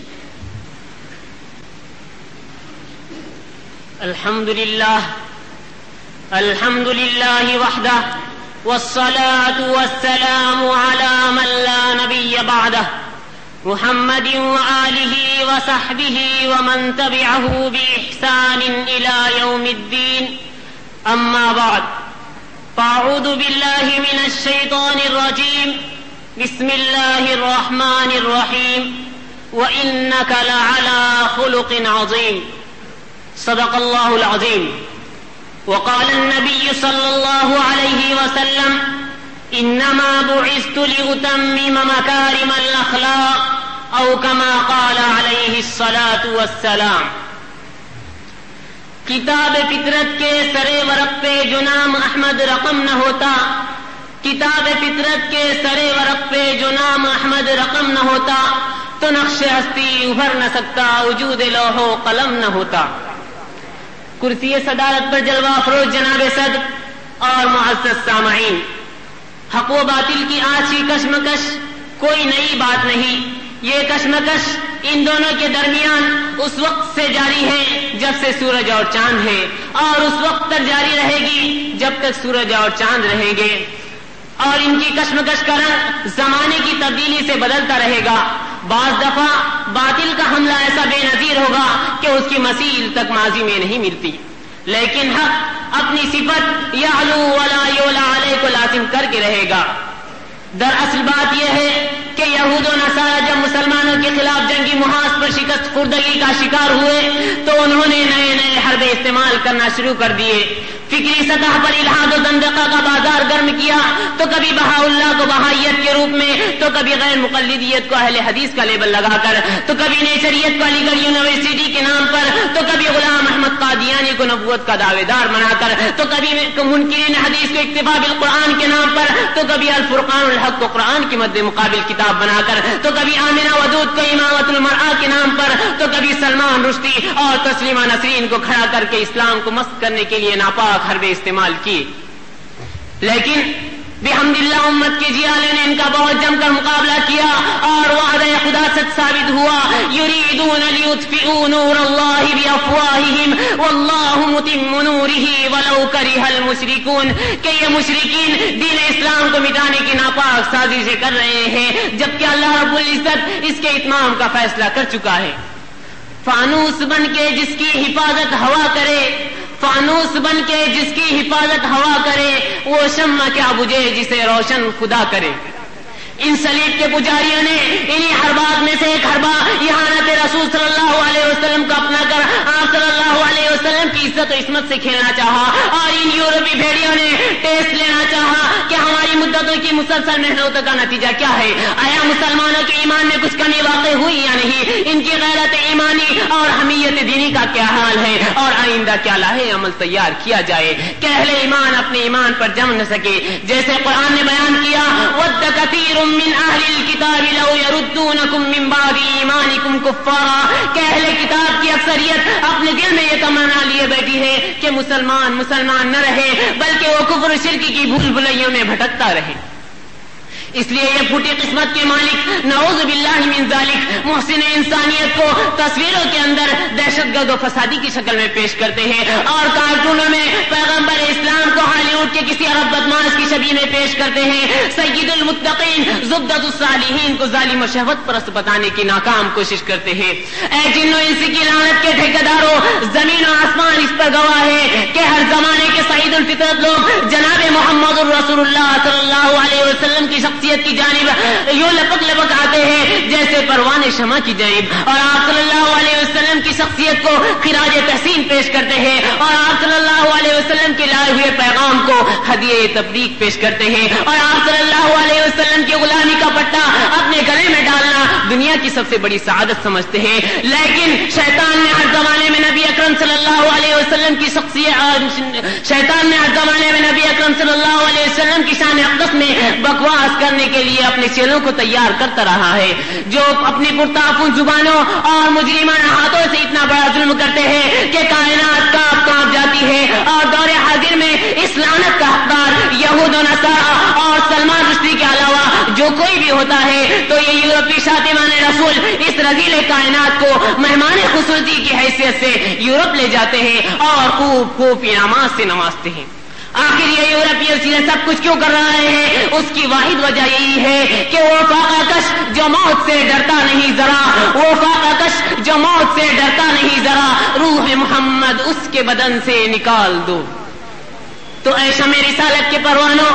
الحمد للہ وحدہ والصلاة والسلام على من لا نبی بعدہ محمد وآلہ وصحبہ ومن تبعہ بإحسان إلى يوم الدین. اما بعد فاعوذ باللہ من الشیطان الرجیم بسم اللہ الرحمن الرحیم وإنك لعلى خلق عظیم. صدق اللہ العظیم. وقال النبی صلی اللہ علیہ وسلم انما بعثت لأتمم مکارم الاخلاق او کما قال علیہ الصلاة والسلام. کتاب فطرت کے سرے ورق پہ جو نام احمد رقم نہ ہوتا، کتاب فطرت کے سرے ورق پہ جو نام احمد رقم نہ ہوتا تو نقش ہستی ابھر نہ سکتا، وجود لوح و قلم نہ ہوتا. کرسی صدارت پر جلوہ افروز جناب صدر اور معزز سامعین، حق و باطل کی آج کی کشمکش کوئی نئی بات نہیں. یہ کشمکش ان دونوں کے درمیان اس وقت سے جاری ہے جب سے سورج اور چاند ہے، اور اس وقت تک جاری رہے گی جب تک سورج اور چاند رہیں گے. اور ان کی کشمکش کا رنگ زمانے کی تبدیلی سے بدلتا رہے گا. بعض دفعہ باطل کا حملہ ایسا بے نظیر ہوگا کہ اس کی مثیل تک ماضی میں نہیں ملتی، لیکن حق اپنی صفت یعلو ولا یعلی علیہ کو لازم کر کے رہے گا. دراصل بات یہ ہے کہ یہود و نصارہ جب مسلمانوں کے خلاف جنگی محاذ پر شکست خوردگی کا شکار ہوئے تو انہوں نے نئے نئے حربے استعمال کرنا شروع کر دیے. فکری سطح پر الحاد و زندقہ کا بازار گرم کیا، تو کبھی بہا اللہ کو بہائیت کے روپ میں، تو کبھی غیر مقلدیت کو اہل حدیث کا لیبل لگا کر، تو کبھی نیچریت کو علی گڑھ یونیورسٹی کے نام پر، تو کبھی غلام احمد قادیانی کو نبوت کا دعوے دار بنا کر، تو کبھی منکرین حدیث کو اکتفا بالقرآن کے نام پر، تو کبھی الفرقان الحق کو قرآن کے مد مقابل کتاب بنا کر، تو کبھی آمنہ ودود کو امامت المرأہ کے نام پر، تو کبھی سلمان رشدی اور تسلیمہ نسرین کو کھڑا کر کے اسلام کو مسخ کرنے کے لیے ناپاک حربے استعمال کیے. لیکن بحمد اللہ امت کے جیالے نے ان کا بہت جم کر مقابلہ کیا اور وعدہ خدا سچ ثابت ہوا. یریدون لیطفئوا نور اللہ بافواہہم واللہ متم نورہ ولو کرہ المشرکون، کہ یہ مشرکین دین اسلام کو مٹانے کی ناپاک سازشیں کر رہے ہیں جبکہ اللہ رب العزت اس کے اتمام کا فیصلہ کر چکا ہے. فانوس بن کے جس کی حفاظت ہوا کرے، فانوس بن کے جس کی حفاظت ہوا کرے، وہ شمع کیا بجھے جسے روشن خدا کرے. ان سلیب کے پجاریوں نے انہی حربات میں سے ایک حربہ احانت رسول صلی اللہ علیہ وسلم کو اپنا کر آپ صلی اللہ علیہ وسلم کی عزت و عصمت سے کھیلنا چاہا، اور ان یورپی بھیڑیوں نے ٹیسٹ لینا چاہا کہ ہماری مدتوں کی مسلسل محنتوں کا نتیجہ کیا ہے، آیا مسلمانوں کے ایمان میں کچھ کمی واقع ہوئی یا نہیں، ان کی غیرت ایمانی اور حمیت دینی کا کیا حال ہے، اور آئندہ کیا لاہے عمل تیار کیا جائے کہ اہل ایمان اپنے ایمان پر جم نہ سکے. جیسے قرآن نے بیان کیا وَدَّ كَثِيرٌ من اہل الکتاب لو یردونکم من بعد ایمانکم کفارا، کہ اہل کتاب کی اکثریت اپنے دل میں یہ تمنا لیے بیٹھی ہے کہ مسلمان نہ رہے بلکہ وہ کفر و شرک کی بھول بھلیوں میں بھٹکتا رہے. اس لیے یہ پھوٹی قسمت کے مالک نعوذ باللہ من ذالک محسن انسانیت کو تصویروں کے اندر دہشت گرد و فسادی کی شکل میں پیش کرتے ہیں، اور کارٹونوں میں پیغمبر اسلام کو ہالی ووڈ کے کسی عرب بدماش کی شبیہ میں پیش کرتے ہیں. سید المتقین زبدۃ الصالحین کو ظالم و شہوت پرست بتانے کی ناکام کوشش کرتے ہیں. اے جن و انس کی لعنت کے ٹھیکیداروں، زمین و آسمان اس پر گواہ ہے کہ ہر زمانے کے سعید الفطرت لوگ جناب محمد الرسول اللہ صلی اللہ علیہ وسلم کی شخصیت کی جانب یوں لپک آتے ہیں جیسے پروان شمع کی جانب، اور آپ صلی اللہ علیہ وسلم کی شخصیت کو خراج تحسین پیش کرتے ہیں، اور آپ صلی اللہ علیہ وسلم کے لائے ہوئے پیغام کو ہدیہ تبلیغ پیش کرتے ہیں، اور آپ صلی اللہ علیہ وسلم کی غلامی کا پٹا اپنے گلے میں ڈالنا دنیا کی سب سے بڑی سعادت سمجھتے ہیں. لیکن شیطان نے ہر زمانے میں نبی اکرم صلی اللہ علیہ وسلم کی شیطان نے ہر زمانے میں نبی اکرم صلی اللہ علیہ وسلم کی شان اقدس میں بکواس کرنے کے لیے اپنے چیلوں کو تیار کرتا رہا ہے، جو اپنی پرتعفن زبانوں اور مجرمانہ ہاتھوں سے اتنا بڑا ظلم کرتے ہیں کہ کائنات کانپ جاتی ہے، اور دور حاضر میں اسلام لعنت کا حقدار یہود و نصارا اور سلمان رشدی کے علاوہ جو کوئی بھی ہوتا ہے تو یہ یورپی شاتمان رسول اس رذیل کائنات کو مہمان خصوصی کی حیثیت سے یورپ لے جاتے ہیں اور خوب خوب انعامات سے نوازتے ہیں. آخر یہ یورپی سب کچھ کیوں کر رہے ہیں؟ اس کی واحد وجہ یہی ہے کہ وہ فاقہ کش جو موت سے ڈرتا نہیں ذرا، وہ فاقہ کش جو موت سے ڈرتا نہیں ذرا، روح محمد اس کے بدن سے نکال دو. تو اے شمع رسالت کے پروانوں،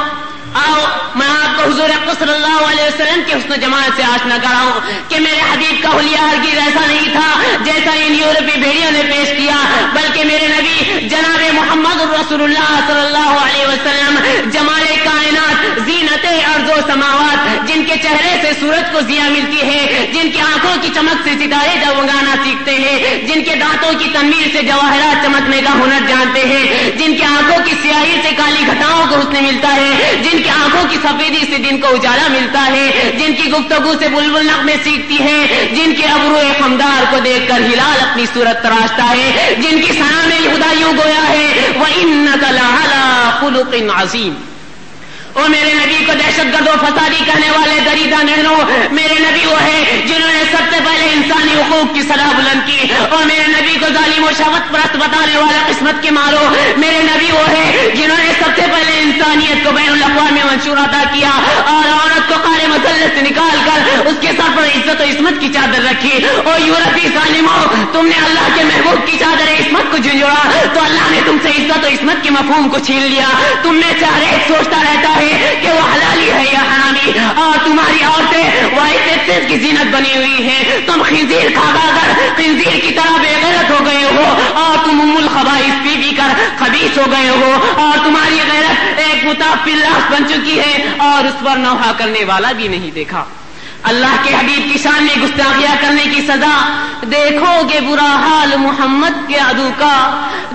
آؤ میں آپ کو حضور اقدس صلی اللہ علیہ وسلم کے حسن جمال سے آشنا کراؤں کہ میرے حبیب کا حلیہ ہرگز ایسا نہیں تھا جیسا ان یورپی بھیڑیوں نے پیش کیا، بلکہ میرے نبی جناب محمد رسول اللہ صلی اللہ علیہ وسلم جمال کائنات، زینت ارض و سماوات، جن کے چہرے سے سورج کو ضیاء ملتی ہے، جن کی آنکھوں کی چمک سے ستارے جگمگانا سیکھتے ہیں، جن کے دانتوں کی تنویر سے جواہرات چمکنے کا ہنر جانتے ہیں، جن کی آنکھوں کی سیاہی سے کالی گھٹاؤں کو حسن ملتا ہے، جن کی آنکھوں کی سفیدی سے دن کو اجالا ملتا ہے، جن کی گفتگو سے بلبل نغمے سیکھتی ہے، جن کے ابرو خمدار کو دیکھ کر ہلال اپنی صورت تراشتا ہے، جن کی ثنا میں الہدیٰ یوں گویا ہے وَإِنَّكَ لَعَلَىٰ خُلُقٍ عَظِيمٍ. اور میرے نبی کو دہشت گرد و فسادی کہنے والے دریدہ نہروں، میرے نبی وہ ہے جنہوں نے سب سے پہلے انسانی حقوق کی صدا بلند کی، اور میرے نبی کو ظالم و شہوت پرست بتانے والا قسمت کے مارو، میرے نبی وہ ہے جنہوں نے سب سے پہلے انسانیت کو بین الاقوامی منشور عطا کیا اور عورت کو قار مسلط سے نکال کر اس کے سر پر عزت و عصمت کی چادر رکھی. اور یورپی ظالموں، تم نے اللہ کے محبوب کی چادر عصمت کو جھنجھوڑا تو اللہ نے تم سے عزت و عصمت کے مفہوم کو چھین لیا. تم میں سے ہر ایک سوچتا رہتا ہے کہ وہ حلالی ہے یا حرامی، اور تمہاری عورتیں وہ ایسے کی زینت بنی ہوئی ہے. تم خنزیر کھا کر خنزیر کی طرح بے غیرت ہو گئے ہو، اور تم ام الخبائث پی پی کر خبیث ہو گئے ہو، اور تمہاری غیرت ایک متافل لاش بن چکی ہے اور اس پر نوحہ کرنے والا بھی نہیں دیکھا. اللہ کے حبیب کی شان میں گستاخیاں کرنے کی سزا دیکھو گے برا حال محمد کے عدو کا،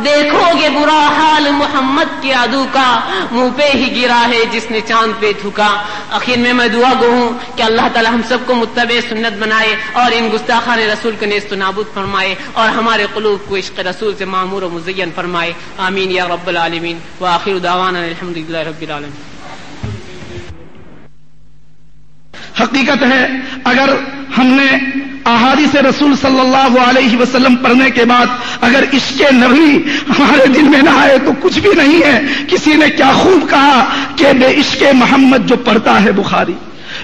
دیکھو گے برا حال محمد کے عدو کا، منہ پہ ہی گرا ہے جس نے چاند پہ تھوکا. آخر میں دعا گو ہوں کہ اللہ تعالی ہم سب کو متبع سنت بنائے اور ان گستاخان رسول کو نیست و نابود فرمائے اور ہمارے قلوب کو عشق رسول سے معمور و مزین فرمائے. آمین یا رب العالمین. وآخر دعوانا الحمدللہ رب العالمین. حقیقت ہے اگر ہم نے احادیث رسول صلی اللہ علیہ وسلم پڑھنے کے بعد اگر عشق نبی ہمارے دل میں نہ آئے تو کچھ بھی نہیں ہے. کسی نے کیا خوب کہا کہ بے عشق محمد جو پڑھتا ہے بخاری،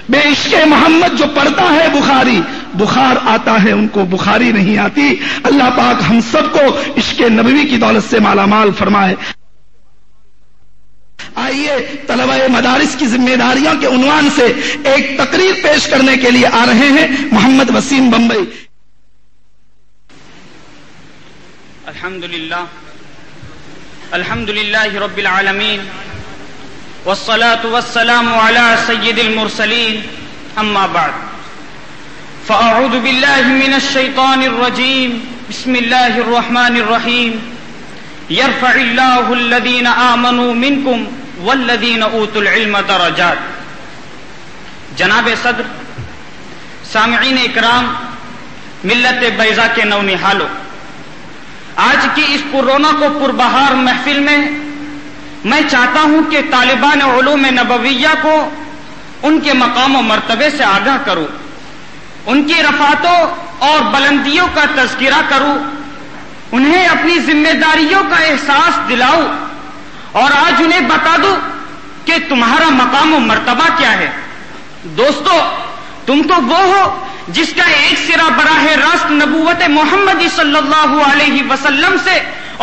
بے عشق محمد جو پڑھتا ہے بخاری، بخار آتا ہے ان کو بخاری نہیں آتی. اللہ پاک ہم سب کو عشق نبوی کی دولت سے مالا مال فرمائے. آئیے طلبہ مدارس کی ذمہ داریوں کے عنوان سے ایک تقریر پیش کرنے کے لیے آ رہے ہیں محمد وسیم بمبئی. الحمدللہ رب العالمین والصلاة والسلام على سید المرسلین اما بعد فاعوذ باللہ من الشیطان الرجیم بسم اللہ الرحمن الرحیم یرفع اللہ الذین آمنوا منکم والذین اوتوا العلم درجات. جناب صدر، سامعین اکرام، ملت بیضا کے نونہالوں، آج کی اس پر رونق و پربہار محفل میں میں چاہتا ہوں کہ طالبان علوم نبویہ کو ان کے مقام و مرتبے سے آگاہ کروں، ان کی رفعتوں اور بلندیوں کا تذکرہ کروں، انہیں اپنی ذمہ داریوں کا احساس دلاؤں اور آج انہیں بتا دوں کہ تمہارا مقام و مرتبہ کیا ہے. دوستو، تم تو وہ ہو جس کا ایک سرا براہ راست نبوت محمدی صلی اللہ علیہ وسلم سے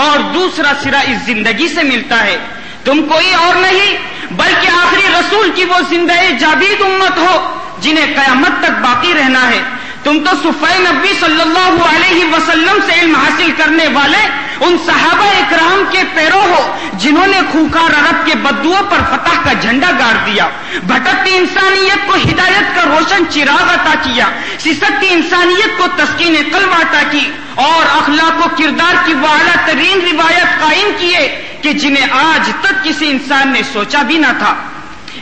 اور دوسرا سرا اس زندگی سے ملتا ہے. تم کوئی اور نہیں بلکہ آخری رسول کی وہ زندہ جاوید امت ہو جنہیں قیامت تک باقی رہنا ہے. تم تو صفحہ نبی صلی اللہ علیہ وسلم سے علم حاصل کرنے والے ان صحابہ اکرام کے پیرو ہو جنہوں نے خوکار عرب کے بدوؤں پر فتح کا جھنڈا گاڑ دیا، بھٹکتی انسانیت کو ہدایت کا روشن چراغ عطا کیا، سسکتی انسانیت کو تسکین قلب عطا کی اور اخلاق و کردار کی وہ اعلیٰ ترین روایت قائم کیے کہ جنہیں آج تک کسی انسان نے سوچا بھی نہ تھا.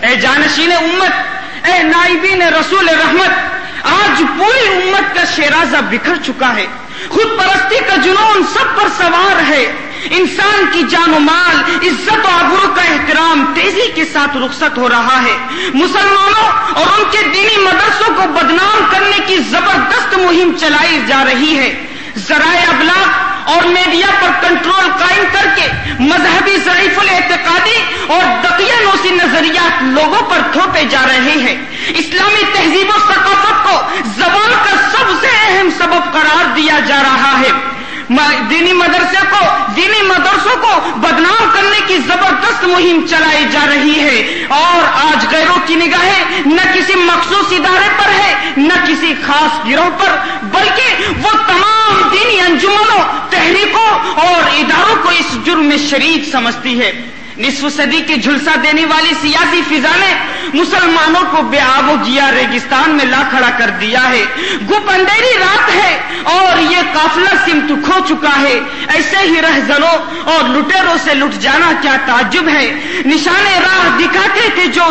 اے جانشین امت، اے نائبین رسول رحمت، آج پوری امت کا شیرازہ بکھر چکا ہے. خود پرستی کا جنون سب پر سوار ہے. انسان کی جان و مال، عزت و آبرو کا احترام تیزی کے ساتھ رخصت ہو رہا ہے۔ مسلمانوں اور ان کے دینی مدرسوں کو بدنام کرنے کی زبردست مہم چلائی جا رہی ہے۔ ذرائع ابلاغ اور میڈیا پر کنٹرول قائم کر کے مذہبی ضعیف الاعتقادی اور دقیانوسی نظریات لوگوں پر تھوپے جا رہے ہیں۔ اسلامی تہذیب و ثقافت کو زوال کا سب سے اہم سبب قرار دیا جا رہا ہے۔ دینی مدرسوں کو بدنام کرنے کی زبردست مہم چلائی جا رہی ہے، اور آج غیروں کی نگاہیں نہ کسی مخصوص ادارے پر ہے نہ کسی خاص گروہ پر، بلکہ وہ تمام دینی انجمنوں، تحریکوں اور اداروں کو اس جرم میں شریک سمجھتی ہے۔ نصف صدی کی جھلسا دینے والی سیاسی فضا نے مسلمانوں کو بے آب و گیا ریگستان میں لا کھڑا کر دیا ہے۔ گپ اندھیری رات ہے اور یہ قافلہ سمت کھو چکا ہے۔ ایسے ہی رہزنوں اور لٹیروں سے لٹ جانا کیا تعجب ہے۔ نشان راہ دکھاتے تھے جو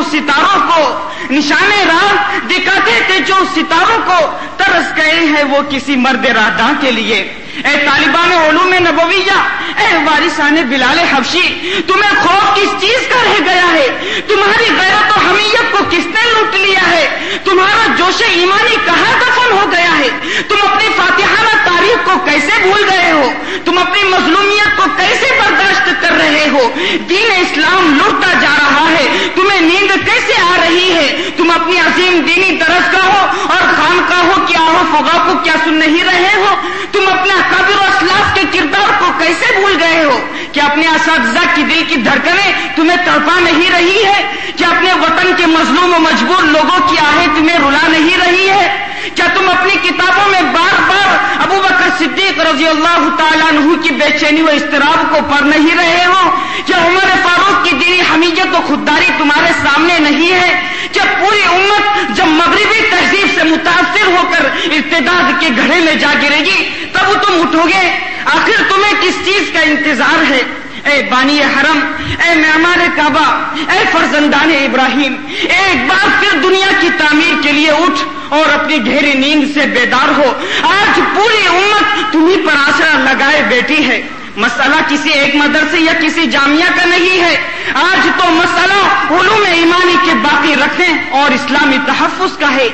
ستاروں کو ترس گئے ہیں وہ کسی مرد راہداں کے لیے۔ اے طالبان علوم نبویہ، اے وارثان بلال حبشی، تمہیں خوف کس چیز کا رہ گیا ہے؟ تمہاری غیرت و حمیت کو کس نے لوٹ لیا ہے؟ تمہارا جوش ایمانی کہاں دفن ہو گیا ہے؟ تم اپنی فاتحانہ تاریخ کو کیسے بھول گئے ہو؟ تم اپنی مظلومیت کو کیسے برداشت کر رہے ہو؟ دین اسلام لوٹتا جا رہا ہے، تمہیں نیند کیسے آ رہی ہے؟ تم اپنی عظیم دینی درسگاہوں اور خانقاہوں کی آہ و فغاں کو کیا سن نہیں رہے ہو؟ تم اپنے اکابر و اسلاف کے کردار کو کیسے بھول گئے ہو؟ کیا اپنے اساتذہ کی دل کی دھڑکنیں تمہیں تڑپا نہیں رہی ہے؟ کیا اپنے وطن کے مظلوم و مجبور لوگوں کی آہیں تمہیں رلا نہیں رہی ہے؟ کیا تم اپنی کتابوں میں بار بار ابو بکر صدیق رضی اللہ تعالیٰ عنہ کی بے چینی و اضطراب کو پڑھ نہیں رہے ہو؟ کیا عمر فاروق کی دینی حمیت و خودداری تمہارے سامنے نہیں ہے؟ کیا پوری امت جب مغربی تہذیب سے متاثر ہو کر ارتداد کے گھڑے میں جا گرے گی تب تم اٹھو گے؟ آخر تمہیں کس چیز کا انتظار ہے؟ اے بانی حرم، اے معمار کعبہ، اے فرزندان ابراہیم، ایک بار پھر دنیا کی تعمیر کے لیے اٹھ اور اپنی گہری نیند سے بیدار ہو۔ آج پوری امت تمہیں پر آسرا لگائے بیٹھی ہے۔ مسئلہ کسی ایک مدرسے یا کسی جامعہ کا نہیں ہے، آج تو مسئلہ علوم ایمانی کے باقی رکھنے اور اسلامی تحفظ کا ہے۔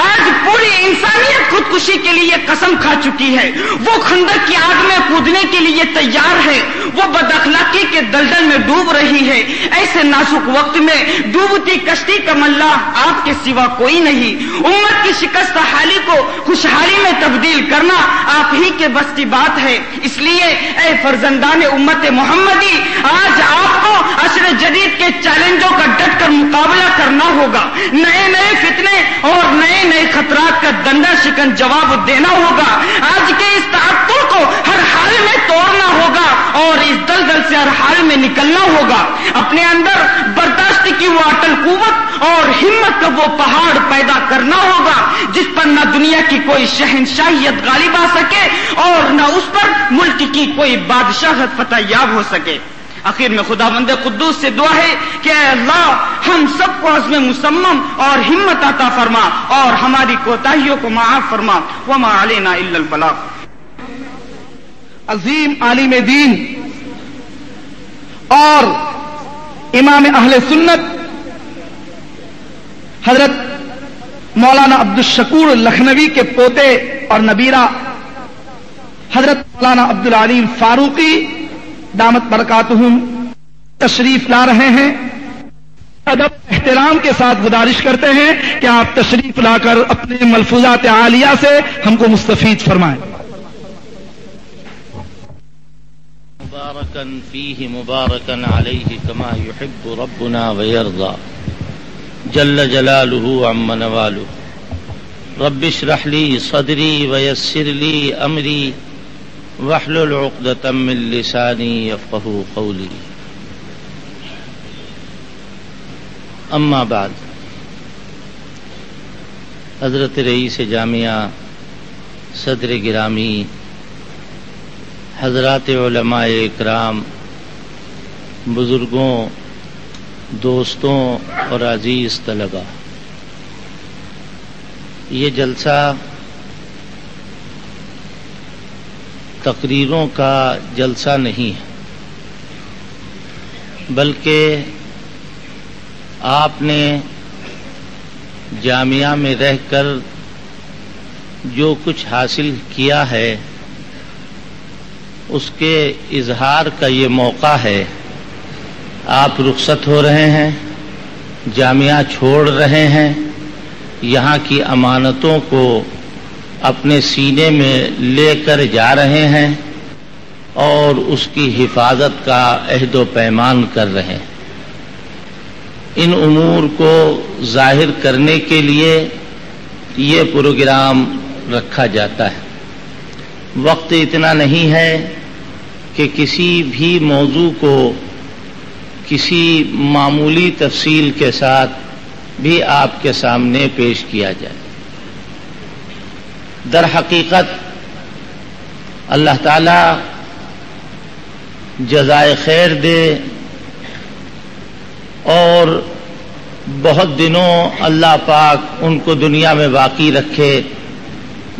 آج پوری انسانیت خودکشی کے لیے قسم کھا چکی ہے، وہ خندق کی آگ میں کودنے کے لیے تیار ہے، وہ بد اخلاقی کے دلدل میں ڈوب رہی ہے۔ ایسے نازک وقت میں ڈوبتی کشتی کا ملاح آپ کے سوا کوئی نہیں۔ امت کی شکست حالی کو خوشحالی میں تبدیل کرنا آپ ہی کے بس کی بات ہے۔ اس لیے اے فرزندان امت محمدی، آج آپ کو عصر جدید کے چیلنجوں کا ڈٹ کر مقابلہ کرنا ہوگا، نئے نئے فتنے اور نئے خطرات کا دندا شکن جواب دینا ہوگا۔ آج کے اس تعطل کو ہر حال میں توڑنا ہوگا اور اس دلدل سے ہر حال میں نکلنا ہوگا۔ اپنے اندر برداشت کی وہ اٹل قوت اور ہمت کا وہ پہاڑ پیدا کرنا ہوگا جس پر نہ دنیا کی کوئی شہنشاہیت غالب آ سکے اور نہ اس پر ملک کی کوئی بادشاہت فتح یاب ہو سکے۔ آخر میں خداوند قدوس سے دعا ہے کہ اے اللہ ہم سب کو عزم مصمم اور ہمت عطا فرما اور ہماری کوتاہیوں کو معاف فرما۔ وما علینا الا البلاغ۔ عظیم عالم دین اور امام اہل سنت حضرت مولانا عبدالشکور لکھنوی کے پوتے اور نبیرہ حضرت مولانا عبدالعلیم فاروقی دامت برکاتہم تشریف لا رہے ہیں۔ ادب احترام کے ساتھ گزارش کرتے ہیں کہ آپ تشریف لا کر اپنے ملفوظات عالیہ سے ہم کو مستفید فرمائیں۔ مبارکا فیہ مبارکا علیہ کما یحب ربنا ویرضا جل جلالہ عم نوالہ رب اشرح لی صدری ویسر لی امری واحلل عقدۃ من لسانی یفقہوا قولی۔ اما بعد، حضرت رئیس جامعہ، صدر گرامی، حضرات علماء اکرام، بزرگوں، دوستوں اور عزیز طلباء، یہ جلسہ تقریروں کا جلسہ نہیں ہے، بلکہ آپ نے جامعہ میں رہ کر جو کچھ حاصل کیا ہے اس کے اظہار کا یہ موقع ہے. آپ رخصت ہو رہے ہیں، جامعہ چھوڑ رہے ہیں، یہاں کی امانتوں کو اپنے سینے میں لے کر جا رہے ہیں اور اس کی حفاظت کا عہد و پیمان کر رہے ہیں. ان امور کو ظاہر کرنے کے لیے یہ پروگرام رکھا جاتا ہے. وقت اتنا نہیں ہے کہ کسی بھی موضوع کو کسی معمولی تفصیل کے ساتھ بھی آپ کے سامنے پیش کیا جائے. در حقیقت اللہ تعالی جزائے خیر دے اور بہت دنوں اللہ پاک ان کو دنیا میں باقی رکھے.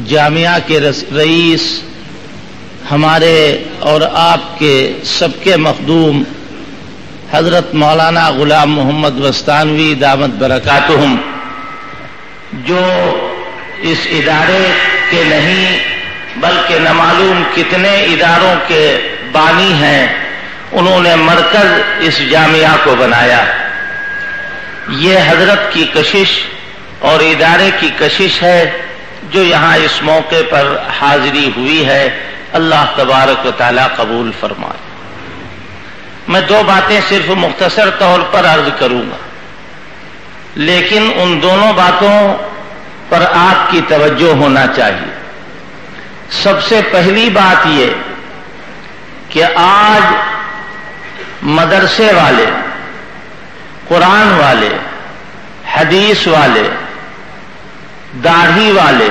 جامعہ کے رئیس ہمارے اور آپ کے سب کے مخدوم حضرت مولانا غلام محمد وستانوی دامت برکاتہم، جو اس ادارے کے نہیں بلکہ نہ معلوم کتنے اداروں کے بانی ہیں، انہوں نے مرکز اس جامعہ کو بنایا. یہ حضرت کی کشش اور ادارے کی کشش ہے جو یہاں اس موقع پر حاضری ہوئی ہے. اللہ تبارک و تعالی قبول فرمائے. میں دو باتیں صرف مختصر طور پر عرض کروں گا، لیکن ان دونوں باتوں پر آپ کی توجہ ہونا چاہیے. سب سے پہلی بات یہ کہ آج مدرسے والے، قرآن والے، حدیث والے، داڑھی والے،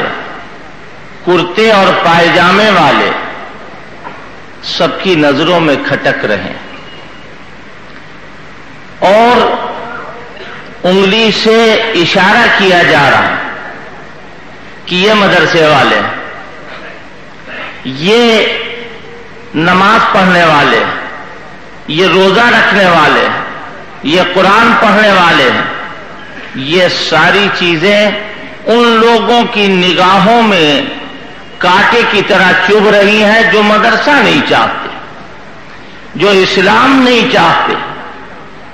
کرتے اور پائجامے والے سب کی نظروں میں کھٹک رہے ہیں اور انگلی سے اشارہ کیا جا رہا ہے کہ یہ مدرسے والے، یہ نماز پڑھنے والے، یہ روزہ رکھنے والے، یہ قرآن پڑھنے والے ہیں. یہ ساری چیزیں ان لوگوں کی نگاہوں میں کانٹے کی طرح چبھ رہی ہیں جو مدرسہ نہیں چاہتے، جو اسلام نہیں چاہتے،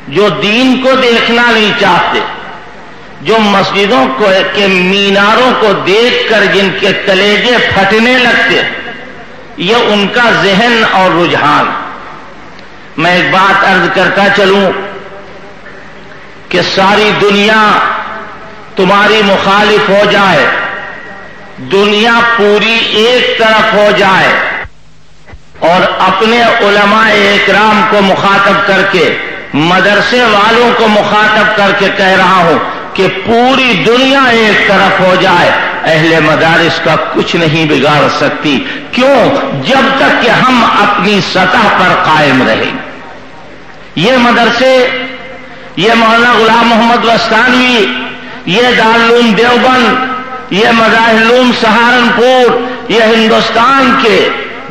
جو دین کو دیکھنا نہیں چاہتے، جو مسجدوں کو کے میناروں کو دیکھ کر جن کے کلیجے پھٹنے لگتے، یہ ان کا ذہن اور رجحان. میں ایک بات عرض کرتا چلوں کہ ساری دنیا تمہاری مخالف ہو جائے، دنیا پوری ایک طرف ہو جائے اور اپنے علماء اکرام کو مخاطب کر کے، مدرسے والوں کو مخاطب کر کے کہہ رہا ہوں کہ پوری دنیا ایک طرف ہو جائے، اہل مدارس کا کچھ نہیں بگاڑ سکتی. کیوں؟ جب تک کہ ہم اپنی سطح پر قائم رہیں. یہ مدرسے، یہ مولانا غلام محمد وستانوی، یہ دارالعلوم دیوبند، یہ مظاہرالعلوم سہارنپور، یہ ہندوستان کے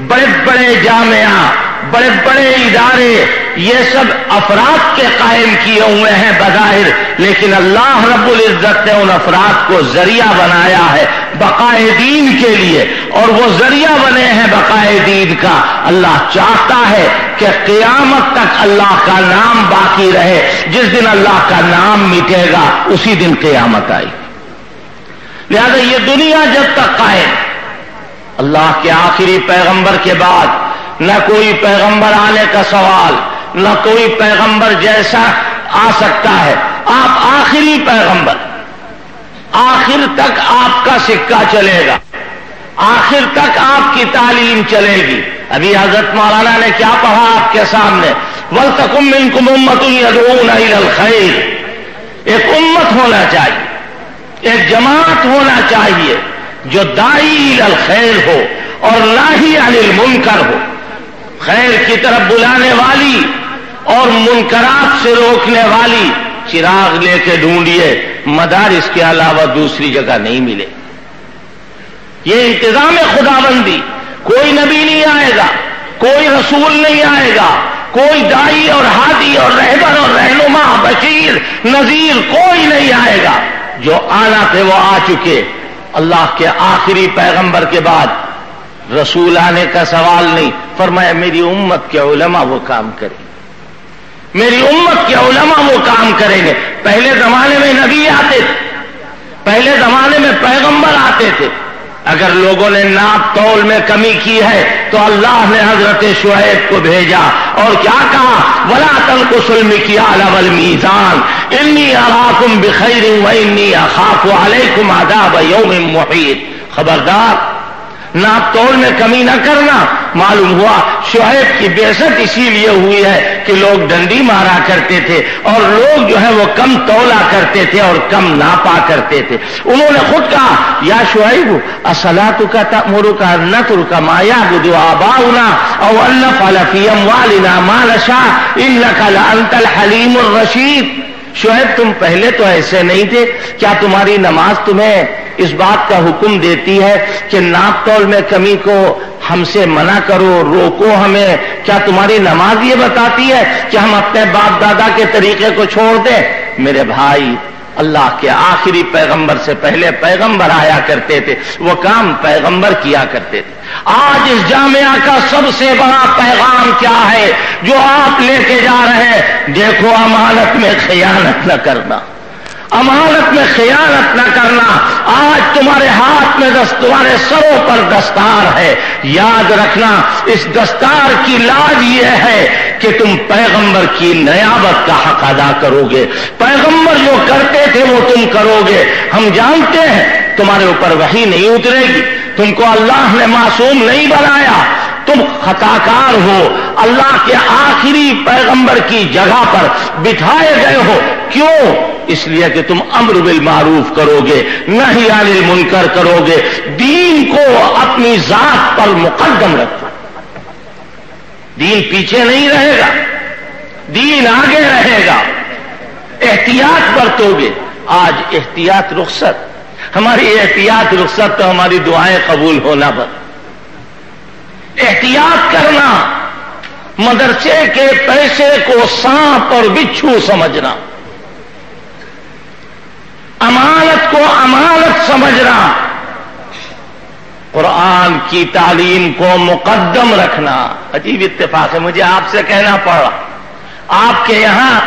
بڑے بڑے جامعہ، بڑے بڑے ادارے، یہ سب افراد کے قائم کیے ہوئے ہیں بظاہر، لیکن اللہ رب العزت نے ان افراد کو ذریعہ بنایا ہے بقائے دین کے لیے، اور وہ ذریعہ بنے ہیں بقائے دین کا. اللہ چاہتا ہے کہ قیامت تک اللہ کا نام باقی رہے. جس دن اللہ کا نام مٹے گا اسی دن قیامت آئی. لہذا یہ دنیا جب تک قائم، اللہ کے آخری پیغمبر کے بعد نہ کوئی پیغمبر آنے کا سوال، نہ کوئی پیغمبر جیسا آ سکتا ہے. آپ آخری پیغمبر، آخر تک آپ کا سکہ چلے گا، آخر تک آپ کی تعلیم چلے گی. ابھی حضرت مولانا نے کیا پڑھا آپ کے سامنے؟ وَلْتَكُن مِّنكُمْ أُمَّةٌ يَدْعُونَ إِلَى الْخَيْرِ. ایک امت ہونا چاہیے، ایک جماعت ہونا چاہیے جو داعی الی الخیر ہو اور ناہی عن المنکر ہو، خیر کی طرف بلانے والی اور منکرات سے روکنے والی. چراغ لے کے ڈھونڈیے، مدارس کے علاوہ دوسری جگہ نہیں ملے. یہ انتظام خداوندی، کوئی نبی نہیں آئے گا، کوئی رسول نہیں آئے گا، کوئی دائی اور ہادی اور رہبر اور رہنما بشیر نذیر کوئی نہیں آئے گا. جو آنا تھے وہ آ چکے. اللہ کے آخری پیغمبر کے بعد رسول آنے کا سوال نہیں. فرمایا میری امت کے علماء وہ کام کریں، میری امت کے علماء وہ کام کریں گے. پہلے زمانے میں نبی آتے تھے، پہلے زمانے میں پیغمبر آتے تھے. اگر لوگوں نے ناپ تول میں کمی کی ہے تو اللہ نے حضرت شعیب کو بھیجا اور کیا کہا؟ وَلَا تَنْقُصُوا الْمِكْيَالَ وَالْمِيزَانَ إِنِّي أَرَاكُمْ بِخَيْرٍ وَإِنِّي أَخَافُ عَلَيْكُمْ عَذَابَ يَوْمٍ مُحِيطٍ. خبردار ناپ تول میں کمی نہ کرنا. معلوم ہوا شعیب کی بعثت اسی لیے ہوئی ہے کہ لوگ ڈنڈی مارا کرتے تھے اور لوگ جو ہے وہ کم تولا کرتے تھے اور کم ناپا کرتے تھے. انہوں نے خود کہا یا شعیب اصلاتک تأمرک ان نترک ما یعبد آباؤنا او ان نفعل فی اموالنا ما نشاء انک لانت الحلیم الرشید. شعیب تم پہلے تو ایسے نہیں تھے. کیا تمہاری نماز تمہیں اس بات کا حکم دیتی ہے کہ ناپ تول میں کمی کو ہم سے منع کرو، روکو ہمیں؟ کیا تمہاری نماز یہ بتاتی ہے کہ ہم اپنے باپ دادا کے طریقے کو چھوڑ دیں؟ میرے بھائی اللہ کے آخری پیغمبر سے پہلے پیغمبر آیا کرتے تھے، وہ کام پیغمبر کیا کرتے تھے. آج اس جامعہ کا سب سے بڑا پیغام کیا ہے جو آپ لے کے جا رہے ہیں؟ دیکھو امانت میں خیانت نہ کرنا، امانت میں خیانت نہ کرنا. آج تمہارے ہاتھ میں تمہارے سروں پر دستار ہے. یاد رکھنا اس دستار کی لاج یہ ہے کہ تم پیغمبر کی نیابت کا حق ادا کرو گے. پیغمبر جو کرتے تھے وہ تم کرو گے. ہم جانتے ہیں تمہارے اوپر وحی نہیں اترے گی، تم کو اللہ نے معصوم نہیں بنایا، تم خطا کار ہو. اللہ کے آخری پیغمبر کی جگہ پر بٹھائے گئے ہو. کیوں؟ اس لیے کہ تم امر بالمعروف کرو گے، نہی عن المنکر کرو گے، دین کو اپنی ذات پر مقدم رکھو. دین پیچھے نہیں رہے گا، دین آگے رہے گا. احتیاط برتو گے. آج احتیاط رخصت، ہماری احتیاط رخصت تو ہماری دعائیں قبول ہونا پر. احتیاط کرنا، مدرسے کے پیسے کو سانپ اور بچھو سمجھنا، امانت کو امانت سمجھنا، قرآن کی تعلیم کو مقدم رکھنا. عجیب اتفاق ہے، مجھے آپ سے کہنا پڑا، آپ کے یہاں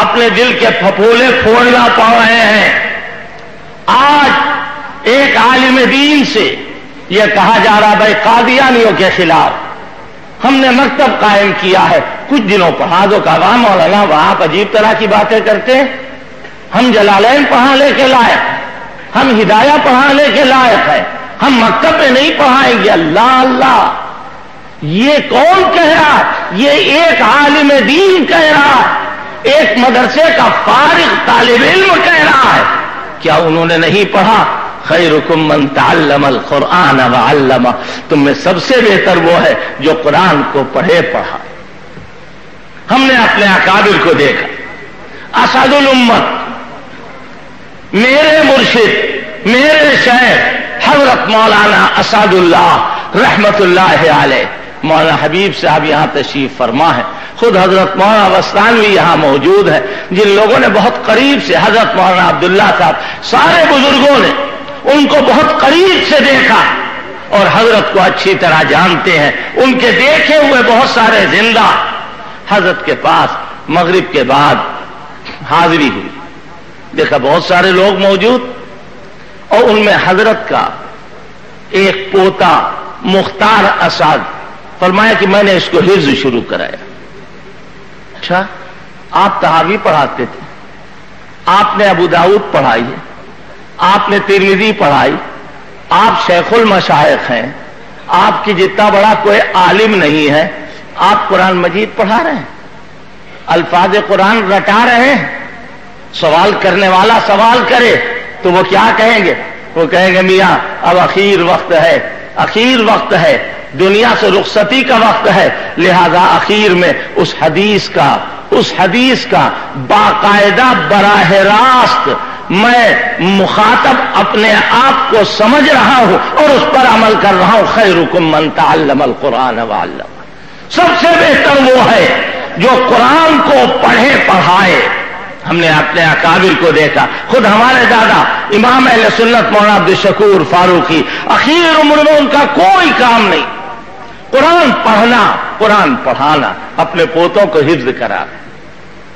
اپنے دل کے پھپھولے پھوڑنا پڑ رہے ہیں. آج ایک عالم دین سے یہ کہا جا رہا بھائی قادیانیوں کے خلاف ہم نے مکتب قائم کیا ہے. کچھ دنوں پڑھا دو. کہا مولانا آپ عجیب طرح کی باتیں کرتے ہیں، ہم جلالین پڑھانے کے لائق، ہم ہدایہ پڑھانے کے لائق ہیں، ہم مکتب میں نہیں پڑھائیں گے. اللہ اللہ، یہ کون کہہ رہا؟ یہ ایک عالم دین کہہ رہا ہے، ایک مدرسے کا فارغ طالب علم کہہ رہا ہے. کیا انہوں نے نہیں پڑھا؟ خیرکم من تعلم القرآن وعلمہ. تم میں سب سے بہتر وہ ہے جو قرآن کو پڑھے پڑھا. ہم نے اپنے اکابر کو دیکھا. اسد الامت، میرے مرشد، میرے شیخ حضرت مولانا اسد اللہ رحمت اللہ علیہ. مولانا حبیب صاحب یہاں تشریف فرما ہے. خود حضرت مولانا وسطانوی یہاں موجود ہے، جن لوگوں نے بہت قریب سے حضرت مولانا عبداللہ صاحب، سارے بزرگوں نے ان کو بہت قریب سے دیکھا اور حضرت کو اچھی طرح جانتے ہیں. ان کے دیکھے ہوئے بہت سارے زندہ حضرت کے پاس مغرب کے بعد حاضری ہوئی. دیکھا بہت سارے لوگ موجود اور ان میں حضرت کا ایک پوتا مختار اسد. فرمایا کہ میں نے اس کو حفظ شروع کرایا. اچھا، آپ تحاوی پڑھاتے تھے، آپ نے ابو داؤد پڑھائی ہے، آپ نے ترمذی پڑھائی، آپ شیخ المشائخ ہیں، آپ کی جتنا بڑا کوئی عالم نہیں ہے، آپ قرآن مجید پڑھا رہے ہیں، الفاظ قرآن رٹا رہے ہیں. سوال کرنے والا سوال کرے تو وہ کیا کہیں گے؟ وہ کہیں گے میاں اب اخیر وقت ہے، اخیر وقت ہے، دنیا سے رخصتی کا وقت ہے، لہذا اخیر میں اس حدیث کا باقاعدہ براہ راست میں مخاطب اپنے آپ کو سمجھ رہا ہوں اور اس پر عمل کر رہا ہوں. خیرکم من تعلم القرآن وعلمہ. سب سے بہتر وہ ہے جو قرآن کو پڑھے پڑھائے. ہم نے اپنے اکابر کو دیکھا، خود ہمارے دادا امام اہل سنت مولانا عبدالشکور فاروقی اخیر عمر میں ان کا کوئی کام نہیں، قرآن پڑھنا، قرآن پڑھانا، اپنے پوتوں کو حفظ کرا رہے ہیں،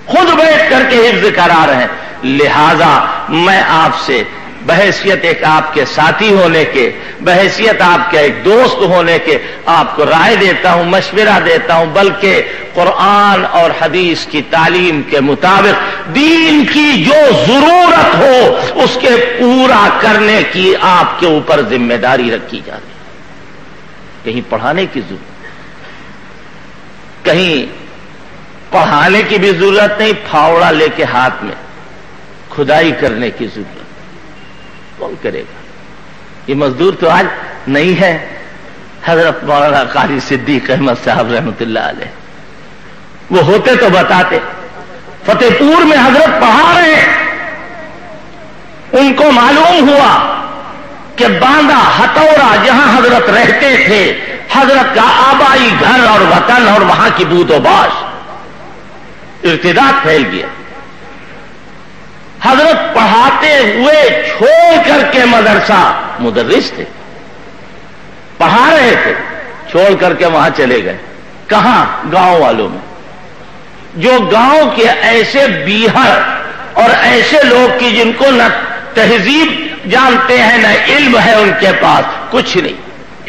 خود بیٹھ کر کے حفظ کرا رہے ہیں. لہذا میں آپ سے بحیثیت ایک آپ کے ساتھی ہونے کے، بحیثیت آپ کے ایک دوست ہونے کے آپ کو رائے دیتا ہوں، مشورہ دیتا ہوں، بلکہ قرآن اور حدیث کی تعلیم کے مطابق دین کی جو ضرورت ہو اس کے پورا کرنے کی آپ کے اوپر ذمہ داری رکھی جاتی ہے. کہیں پڑھانے کی ضرورت، کہیں پڑھانے کی بھی ضرورت نہیں، پھاوڑا لے کے ہاتھ میں کھدائی کرنے کی ضرورت کون کرے گا؟ یہ مزدور تو آج نہیں ہے. حضرت مولانا قاری صدیق احمد صاحب رحمۃ اللہ علیہ وہ ہوتے تو بتاتے. فتح پور میں حضرت پڑھا رہے ہیں، ان کو معلوم ہوا کہ باندہ ہتورا جہاں حضرت رہتے تھے، حضرت کا آبائی گھر اور وطن اور وہاں کی بود و باش، ارتداد پھیل گیا. حضرت پڑھاتے ہوئے چھوڑ کر کے مدرسہ، مدرس تھے، پڑھا رہے تھے، چھوڑ کر کے وہاں چلے گئے. کہاں؟ گاؤں والوں میں، جو گاؤں کے ایسے بیہر اور ایسے لوگ کی جن کو نہ تہذیب جانتے ہیں نہ علم ہے ان کے پاس، کچھ نہیں.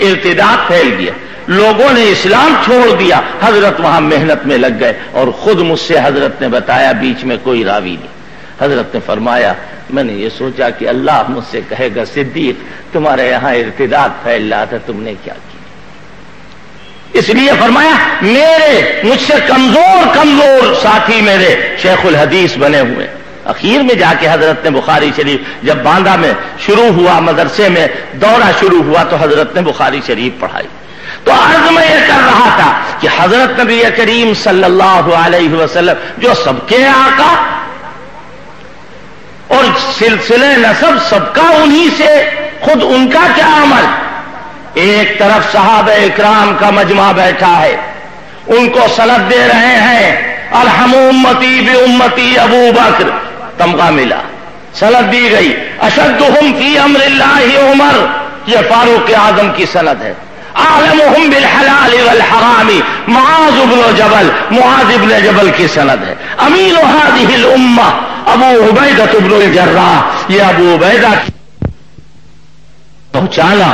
ارتداد پھیل گیا، لوگوں نے اسلام چھوڑ دیا. حضرت وہاں محنت میں لگ گئے اور خود مجھ سے حضرت نے بتایا، بیچ میں کوئی راوی نہیں. حضرت نے فرمایا میں نے یہ سوچا کہ اللہ مجھ سے کہے گا صدیق تمہارے یہاں ارتداد پھیل رہا تھا، تم نے کیا کیا؟ اس لیے فرمایا مجھ سے کمزور ساتھی میرے شیخ الحدیث بنے ہوئے. اخیر میں جا کے حضرت نے بخاری شریف، جب باندہ میں شروع ہوا، مدرسے میں دورہ شروع ہوا تو حضرت نے بخاری شریف پڑھائی. تو عرض میں یہ کر رہا تھا کہ حضرت نبی کریم صلی اللہ علیہ وسلم جو سب کے آقا اور سلسلے نسب سب کا انہی سے، خود ان کا کیا عمل؟ ایک طرف صحابہ اکرام کا مجمع بیٹھا ہے، ان کو سند دے رہے ہیں ارحم امتی بامتی ابو بکر، تمغہ ملا، سند دی گئی. اشدہم فی امر اللہ عمر، یہ فاروق اعظم کی سند ہے. اعلمہم بالحلال والحرام معاذ بن جبل کی سند ہے. امین هذه الامہ ابو عبیدہ بن الجراح، یہ ابو عبیدہ پہنچانا.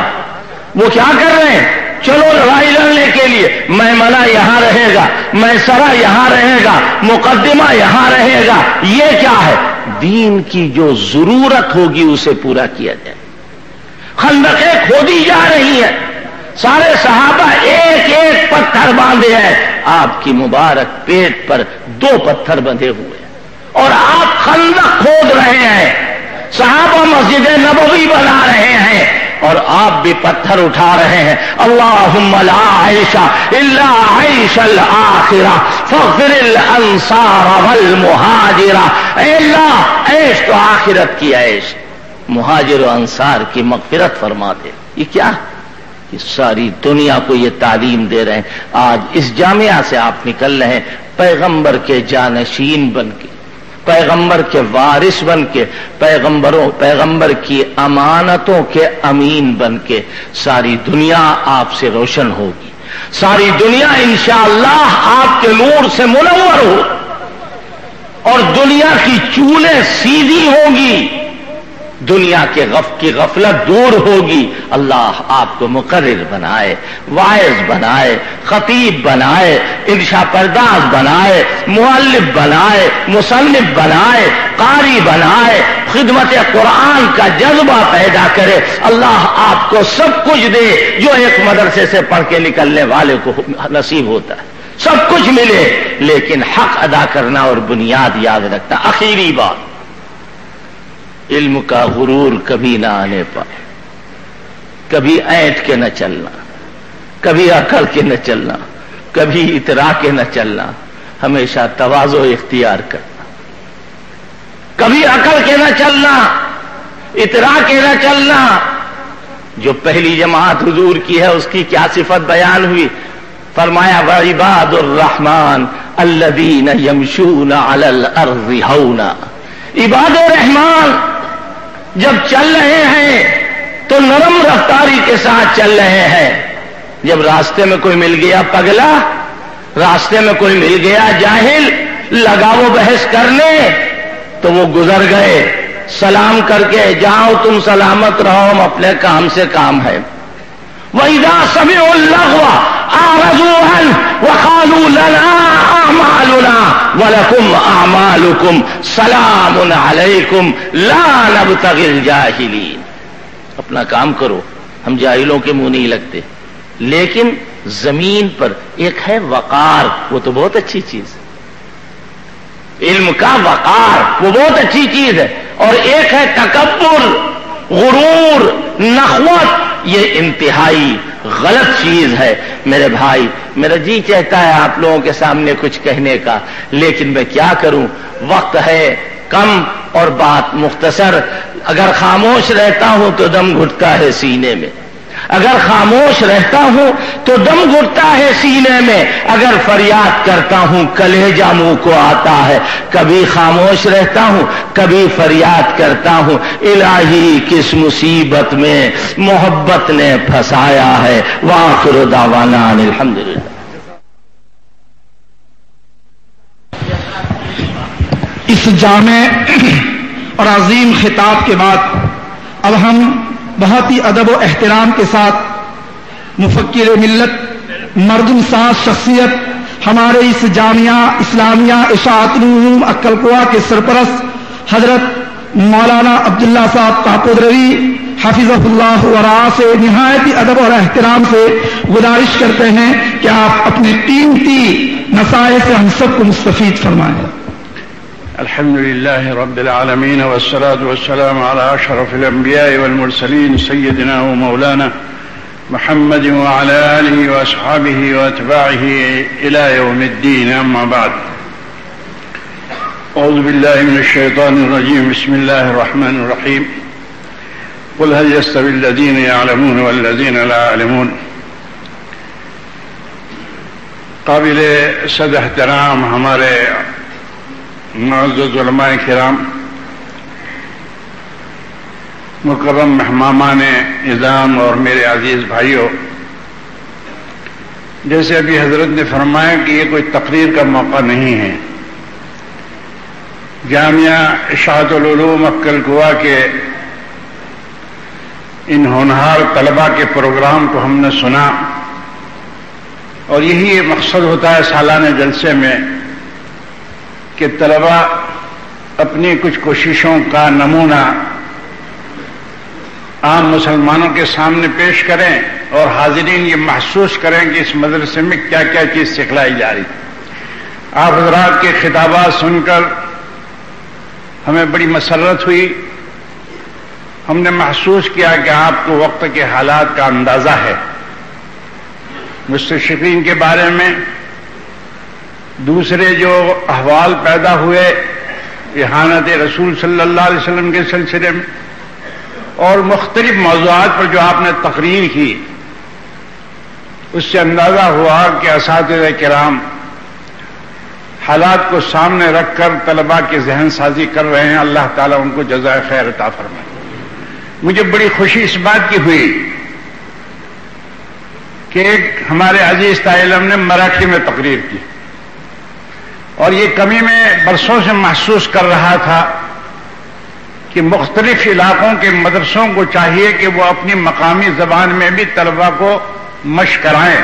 وہ کیا کر رہے ہیں؟ چلو لڑائی لڑنے کے لیے، میمنہ یہاں رہے گا، میسرہ یہاں رہے گا، مقدمہ یہاں رہے گا. یہ کیا ہے؟ دین کی جو ضرورت ہوگی اسے پورا کیا جائے. خندقیں کھودی جا رہی ہیں، سارے صحابہ ایک ایک پتھر باندھے ہیں، آپ کی مبارک پیٹ پر 2 پتھر بندھے ہوئے اور آپ خندق کھود رہے ہیں. صحابہ مسجد نبوی بنا رہے ہیں اور آپ بھی پتھر اٹھا رہے ہیں. اللہم لا عیش الا عیش الآخرہ فاغفر الانصار والمہاجرہ. اے اللہ، عیش تو آخرت کی عیش، مہاجر و انصار کی مغفرت فرما دے. یہ کیا؟ کہ ساری دنیا کو یہ تعلیم دے رہے ہیں. آج اس جامعہ سے آپ نکل رہے ہیں پیغمبر کے جانشین بن کے، پیغمبر کے وارث بن کے، پیغمبر کی امانتوں کے امین بن کے. ساری دنیا آپ سے روشن ہوگی، ساری دنیا انشاءاللہ آپ کے نور سے منور ہو اور دنیا کی چولیں سیدھی ہوں گی، دنیا کی غفلت دور ہوگی. اللہ آپ کو مقرر بنائے، واعظ بنائے، خطیب بنائے، انشاء پرداز بنائے، مؤلف بنائے، مصنف بنائے، قاری بنائے، خدمت قرآن کا جذبہ پیدا کرے. اللہ آپ کو سب کچھ دے جو ایک مدرسے سے پڑھ کے نکلنے والے کو نصیب ہوتا ہے. سب کچھ ملے لیکن حق ادا کرنا اور بنیاد یاد رکھنا. آخری بات، علم کا غرور کبھی نہ آنے پائے، کبھی اینٹ کے نہ چلنا، کبھی عقل کے نہ چلنا، کبھی اترا کے نہ چلنا، ہمیشہ تواضع اختیار کرنا. کبھی عقل کے نہ چلنا، اترا کے نہ چلنا. جو پہلی جماعت حضور کی ہے اس کی کیا صفت بیان ہوئی؟ فرمایا وعباد الرحمن الذین یمشون علی الارض ہونا. عباد الرحمان جب چل رہے ہیں تو نرم رفتاری کے ساتھ چل رہے ہیں. جب راستے میں کوئی مل گیا پگلا، راستے میں کوئی مل گیا جاہل، لگا وہ بحث کرنے تو وہ گزر گئے. سلام کر کے جاؤ تم سلامت رہو، ہم اپنے کام سے کام ہے. وَإِذَا سَمِعُوا اللَّغْوَ أَعْرَضُوا عَنْهُ وَقَالُوا لَنَا أَعْمَالُنَا وَلَكُمْ أَعْمَالُكُمْ سَلَامٌ عَلَيْكُمْ لَا نَبْتَغِي الْجَاهِلِينَ. اپنا کام کرو، ہم جاہلوں کے منہ نہیں لگتے. لیکن زمین پر ایک ہے وقار، وہ تو بہت اچھی چیز ہے. علم کا وقار وہ بہت اچھی چیز ہے. اور ایک ہے تکبر، غرور، نخوت، یہ انتہائی غلط چیز ہے. میرے بھائی، میرا جی چاہتا ہے آپ لوگوں کے سامنے کچھ کہنے کا، لیکن میں کیا کروں، وقت ہے کم اور بات مختصر. اگر خاموش رہتا ہوں تو دم گھٹتا ہے سینے میں، اگر خاموش رہتا ہوں تو دم گھٹتا ہے سینے میں، اگر فریاد کرتا ہوں کلیجہ منہ کو آتا ہے. کبھی خاموش رہتا ہوں، کبھی فریاد کرتا ہوں. الہی کس مصیبت میں محبت نے پھنسایا ہے. وآخر دعوانا ان الحمدللہ. اس جامع اور عظیم خطاب کے بعد اب ہم بہت ہی ادب و احترام کے ساتھ مفکر ملت، مردم ساز شخصیت، ہمارے اس جامعہ اسلامیہ اشاعت العلوم اکلکوا کے سرپرست حضرت مولانا عبداللہ صاحب کاپودروی حفظہ اللہ ورعاہ سے نہایت ہی ادب اور احترام سے گزارش کرتے ہیں کہ آپ اپنے قیمتی نصائح سے ہم سب کو مستفید فرمائیں. الحمد لله رب العالمين والصلاة والسلام على أشرف الأنبياء والمرسلين سيدنا ومولانا محمد وعلى آله وأصحابه وأتباعه إلى يوم الدين. أما بعد، أعوذ بالله من الشيطان الرجيم. بسم الله الرحمن الرحيم. قل هل يستوي الذين يعلمون والذين لا يعلمون. قابل صد احترام ہمارے معزز علماء کرام، مکرم مہمانان اعظام اور میرے عزیز بھائیوں، جیسے ابھی حضرت نے فرمایا کہ یہ کوئی تقریر کا موقع نہیں ہے. جامعہ اشاعت العلوم اکلکوا کے ان ہونہار طلباء کے پروگرام کو ہم نے سنا، اور یہی مقصد ہوتا ہے سالانہ جلسے میں کہ طلباء اپنی کچھ کوششوں کا نمونہ عام مسلمانوں کے سامنے پیش کریں اور حاضرین یہ محسوس کریں کہ اس مدرسے میں کیا کیا چیز سکھلائی جا رہی. آپ حضرات کے خطابات سن کر ہمیں بڑی مسرت ہوئی. ہم نے محسوس کیا کہ آپ کو وقت کے حالات کا اندازہ ہے. مستشرقین کے بارے میں دوسرے جو احوال پیدا ہوئے احانت رسول صلی اللہ علیہ وسلم کے سلسلے میں، اور مختلف موضوعات پر جو آپ نے تقریر کی، اس سے اندازہ ہوا کہ اساتذہ کرام حالات کو سامنے رکھ کر طلباء کی ذہن سازی کر رہے ہیں. اللہ تعالیٰ ان کو جزائے خیر عطا فرمائے. مجھے بڑی خوشی اس بات کی ہوئی کہ ایک ہمارے عزیز طالب نے مراٹھی میں تقریر کی، اور یہ کمی میں برسوں سے محسوس کر رہا تھا کہ مختلف علاقوں کے مدرسوں کو چاہیے کہ وہ اپنی مقامی زبان میں بھی طلباء کو مشق کرائیں.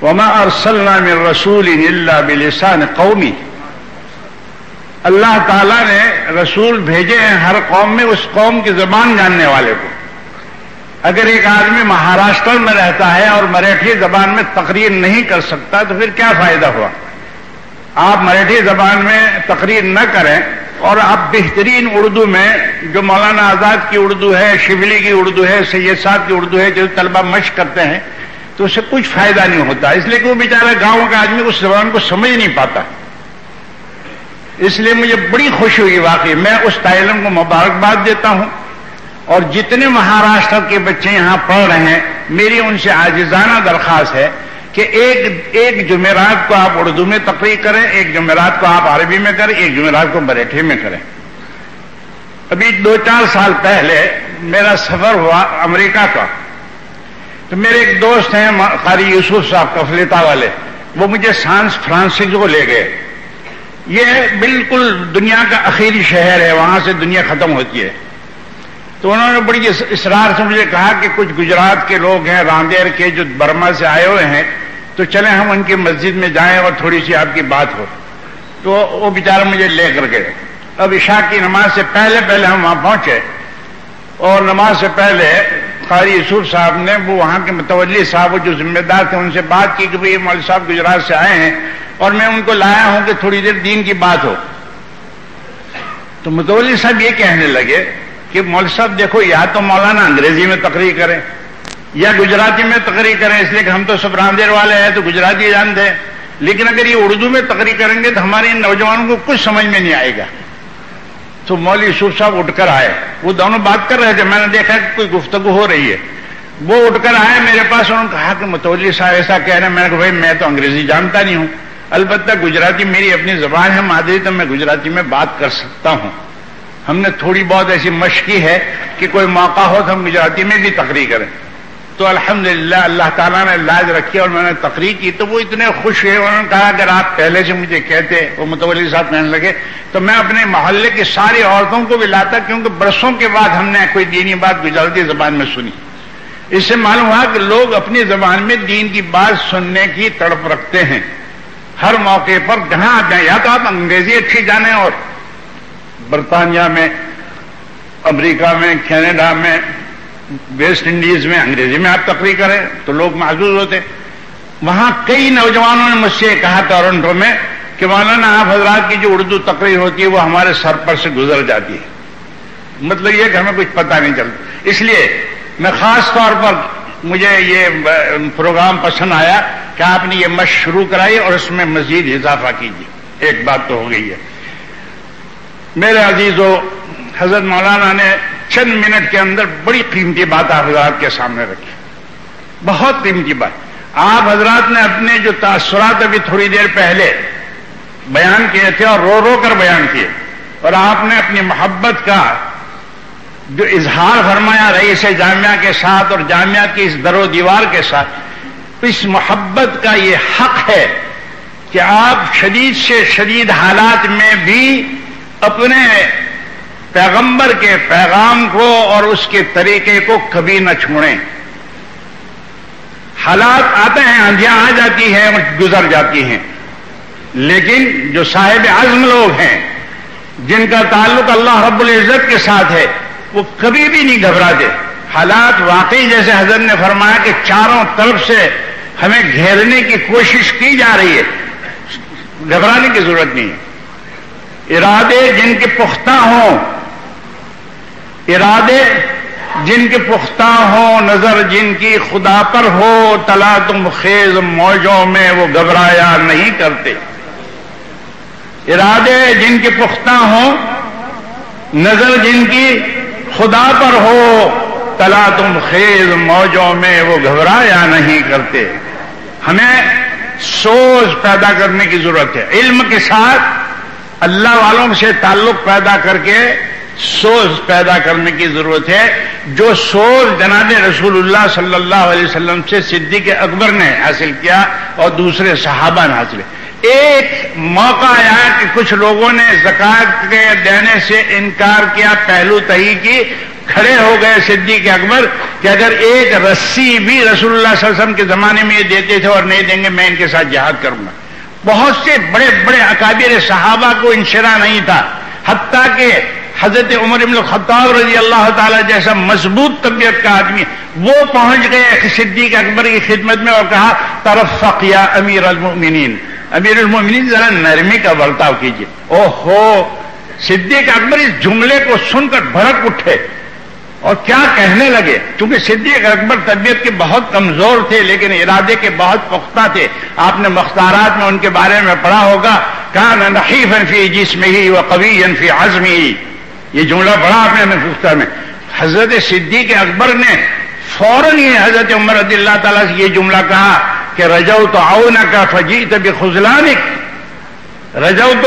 وما ارسلنا من رسول الا بلسان قومی. اللہ تعالیٰ نے رسول بھیجے ہیں ہر قوم میں اس قوم کی زبان جاننے والے کو. اگر ایک آدمی مہاراشٹر میں رہتا ہے اور مراٹھی زبان میں تقریر نہیں کر سکتا تو پھر کیا فائدہ ہوا؟ آپ مراٹھی زبان میں تقریر نہ کریں اور آپ بہترین اردو میں، جو مولانا آزاد کی اردو ہے، شبلی کی اردو ہے، سید صاحب کی اردو ہے، جو طلبہ مشق کرتے ہیں، تو اس سے کچھ فائدہ نہیں ہوتا. اس لیے کہ وہ بیچارہ گاؤں کا آدمی اس زبان کو سمجھ نہیں پاتا. اس لیے مجھے بڑی خوشی ہوئی واقعی. میں اس طالب کو مبارکباد دیتا ہوں، اور جتنے مہاراشٹر کے بچے یہاں پڑھ رہے ہیں، میری ان سے عاجزانہ درخواست ہے کہ ایک جمعرات کو آپ اردو میں تقریر کریں، ایک جمعرات کو آپ عربی میں کریں، ایک جمعرات کو مراٹھی میں کریں۔ ابھی 2-4 سال پہلے میرا سفر ہوا امریکہ کا، تو میرے ایک دوست ہیں قاری یوسف صاحب کفلیتا والے، وہ مجھے سان فرانسسکو لے گئے۔ یہ بالکل دنیا کا آخری شہر ہے، وہاں سے دنیا ختم ہوتی ہے۔ تو انہوں نے بڑی اصرار سے مجھے کہا کہ کچھ گجرات کے لوگ ہیں راندیر کے جو برما سے آئے ہوئے ہیں، تو چلیں ہم ان کی مسجد میں جائیں اور تھوڑی سی آپ کی بات ہو۔ تو وہ بیچارہ مجھے لے کر گئے۔ اب عشاء کی نماز سے پہلے ہم وہاں پہنچے، اور نماز سے پہلے قاری یوسف صاحب نے وہ وہاں کے متولی صاحب جو ذمہ دار تھے ان سے بات کی کہ بھئی مولوی صاحب گجرات سے آئے ہیں اور میں ان کو لایا ہوں کہ تھوڑی دیر دین کی بات ہو۔ تو متولی صاحب یہ کہنے لگے کہ مولوی صاحب دیکھو، یا تو مولانا انگریزی میں تقریر کریں یا گجراتی میں تقریر کریں، اس لیے کہ ہم تو سب راندیر والے ہیں تو گجراتی جانتے ہیں، لیکن اگر یہ اردو میں تقریر کریں گے تو ہمارے نوجوانوں کو کچھ سمجھ میں نہیں آئے گا۔ تو مولوی یوسف صاحب اٹھ کر آئے، وہ دونوں بات کر رہے تھے، میں نے دیکھا کہ کوئی گفتگو ہو رہی ہے، وہ اٹھ کر آئے میرے پاس، انہوں نے کہا کہ متولی صاحب ایسا کہہ رہے ہیں۔ میں نے کہا بھائی میں تو انگریزی جانتا نہیں ہوں، البتہ گجراتی میری اپنی زبان ہے مادری، تو میں گجراتی میں بات کر سکتا ہوں۔ ہم نے تھوڑی بہت ایسی مشق کی ہے کہ کوئی موقع ہو تو ہم گجراتی میں بھی تقریر کریں۔ تو الحمدللہ اللہ تعالیٰ نے لاج رکھی اور میں نے تقریر کی، تو وہ اتنے خوش ہوئے، انہوں نے کہا اگر آپ پہلے سے مجھے کہتے، وہ متولی صاحب کہنے لگے، تو میں اپنے محلے کی ساری عورتوں کو بھی لاتا، کیونکہ برسوں کے بعد ہم نے کوئی دینی بات گجراتی زبان میں سنی۔ اس سے معلوم ہوا کہ لوگ اپنی زبان میں دین کی بات سننے کی تڑپ رکھتے ہیں ہر موقع پر، جہاں آپ جائیں، یا تو آپ انگریزی اچھی جانیں، اور برطانیہ میں، امریکہ میں، کینیڈا میں، ویسٹ انڈیز میں انگریزی میں آپ تقریر کریں تو لوگ معزوز ہوتے۔ وہاں کئی نوجوانوں نے مجھ سے کہا ٹورنٹو میں کہ مولانا آپ حضرات کی جو اردو تقریر ہوتی ہے وہ ہمارے سر پر سے گزر جاتی ہے، مطلب یہ کہ ہمیں کچھ پتہ نہیں چلتا۔ اس لیے میں خاص طور پر مجھے یہ پروگرام پسند آیا کہ آپ نے یہ مشق شروع کرائی اور اس میں مزید اضافہ کیجیے۔ ایک بات تو ہو گئی ہے میرے عزیزو، حضرت مولانا نے چند منٹ کے اندر بڑی قیمتی بات آپ حضرات کے سامنے رکھی، بہت قیمتی بات۔ آپ حضرات نے اپنے جو تاثرات ابھی تھوڑی دیر پہلے بیان کیے تھے اور رو رو کر بیان کیے، اور آپ نے اپنی محبت کا جو اظہار فرمایا رئیس جامعہ کے ساتھ اور جامعہ کی اس در و دیوار کے ساتھ، اس محبت کا یہ حق ہے کہ آپ شدید سے شدید حالات میں بھی اپنے پیغمبر کے پیغام کو اور اس کے طریقے کو کبھی نہ چھوڑیں۔ حالات آتے ہیں، آندھیاں آ جاتی ہیں اور گزر جاتی ہیں، لیکن جو صاحب عزم لوگ ہیں، جن کا تعلق اللہ رب العزت کے ساتھ ہے، وہ کبھی بھی نہیں گھبراتے۔ حالات واقعی جیسے حضرت نے فرمایا کہ چاروں طرف سے ہمیں گھیرنے کی کوشش کی جا رہی ہے، گھبرانے کی ضرورت نہیں ہے۔ ارادے جن کے پختہ ہوں، ارادے جن کے پختہ ہوں، نظر جن کی خدا پر ہو، تلا تم خیز موجوں میں وہ گھبرایا نہیں کرتے۔ ارادے جن کے پختہ ہوں، نظر جن کی خدا پر ہو، تلا تم خیز موجوں میں وہ گھبرایا نہیں کرتے۔ ہمیں سوچ پیدا کرنے کی ضرورت ہے، علم کے ساتھ اللہ والوں سے تعلق پیدا کر کے سوچ پیدا کرنے کی ضرورت ہے، جو سوچ جناب رسول اللہ صلی اللہ علیہ وسلم سے صدیق اکبر نے حاصل کیا اور دوسرے صحابہ نے حاصل کیا۔ ایک موقع آیا کہ کچھ لوگوں نے زکوٰۃ کے دینے سے انکار کیا، پہلو تہی کی، کھڑے ہو گئے صدیق اکبر کہ اگر ایک رسی بھی رسول اللہ صلی اللہ علیہ وسلم کے زمانے میں یہ دیتے تھے اور نہیں دیں گے میں ان کے ساتھ جہاد کروں گا۔ بہت سے بڑے بڑے اکابر صحابہ کو انشراح نہیں تھا، حتیٰ کہ حضرت عمر بن الخطاب رضی اللہ تعالی جیسا مضبوط طبیعت کا آدمی وہ پہنچ گئے صدیق اکبر کی خدمت میں اور کہا ترفق یا امیر المؤمنین، امیر المؤمنین ذرا نرمی کا برتاؤ کیجیے۔ اوہو، صدیق اکبر اس جملے کو سن کر بھڑک اٹھے اور کیا کہنے لگے، کیونکہ صدیق اکبر طبیعت کے بہت کمزور تھے لیکن ارادے کے بہت پختہ تھے۔ آپ نے مختارات میں ان کے بارے میں پڑھا ہوگا، کان نحیفا فی جسمہ وقویا فی عزمہ، یہ جملہ پڑھا آپ نے مختار میں۔ حضرت صدیق اکبر نے فوراً یہ حضرت عمر رضی اللہ تعالیٰ سے یہ جملہ کہا کہ کہ رجوت عونک فجیت بخذلانک، رجوت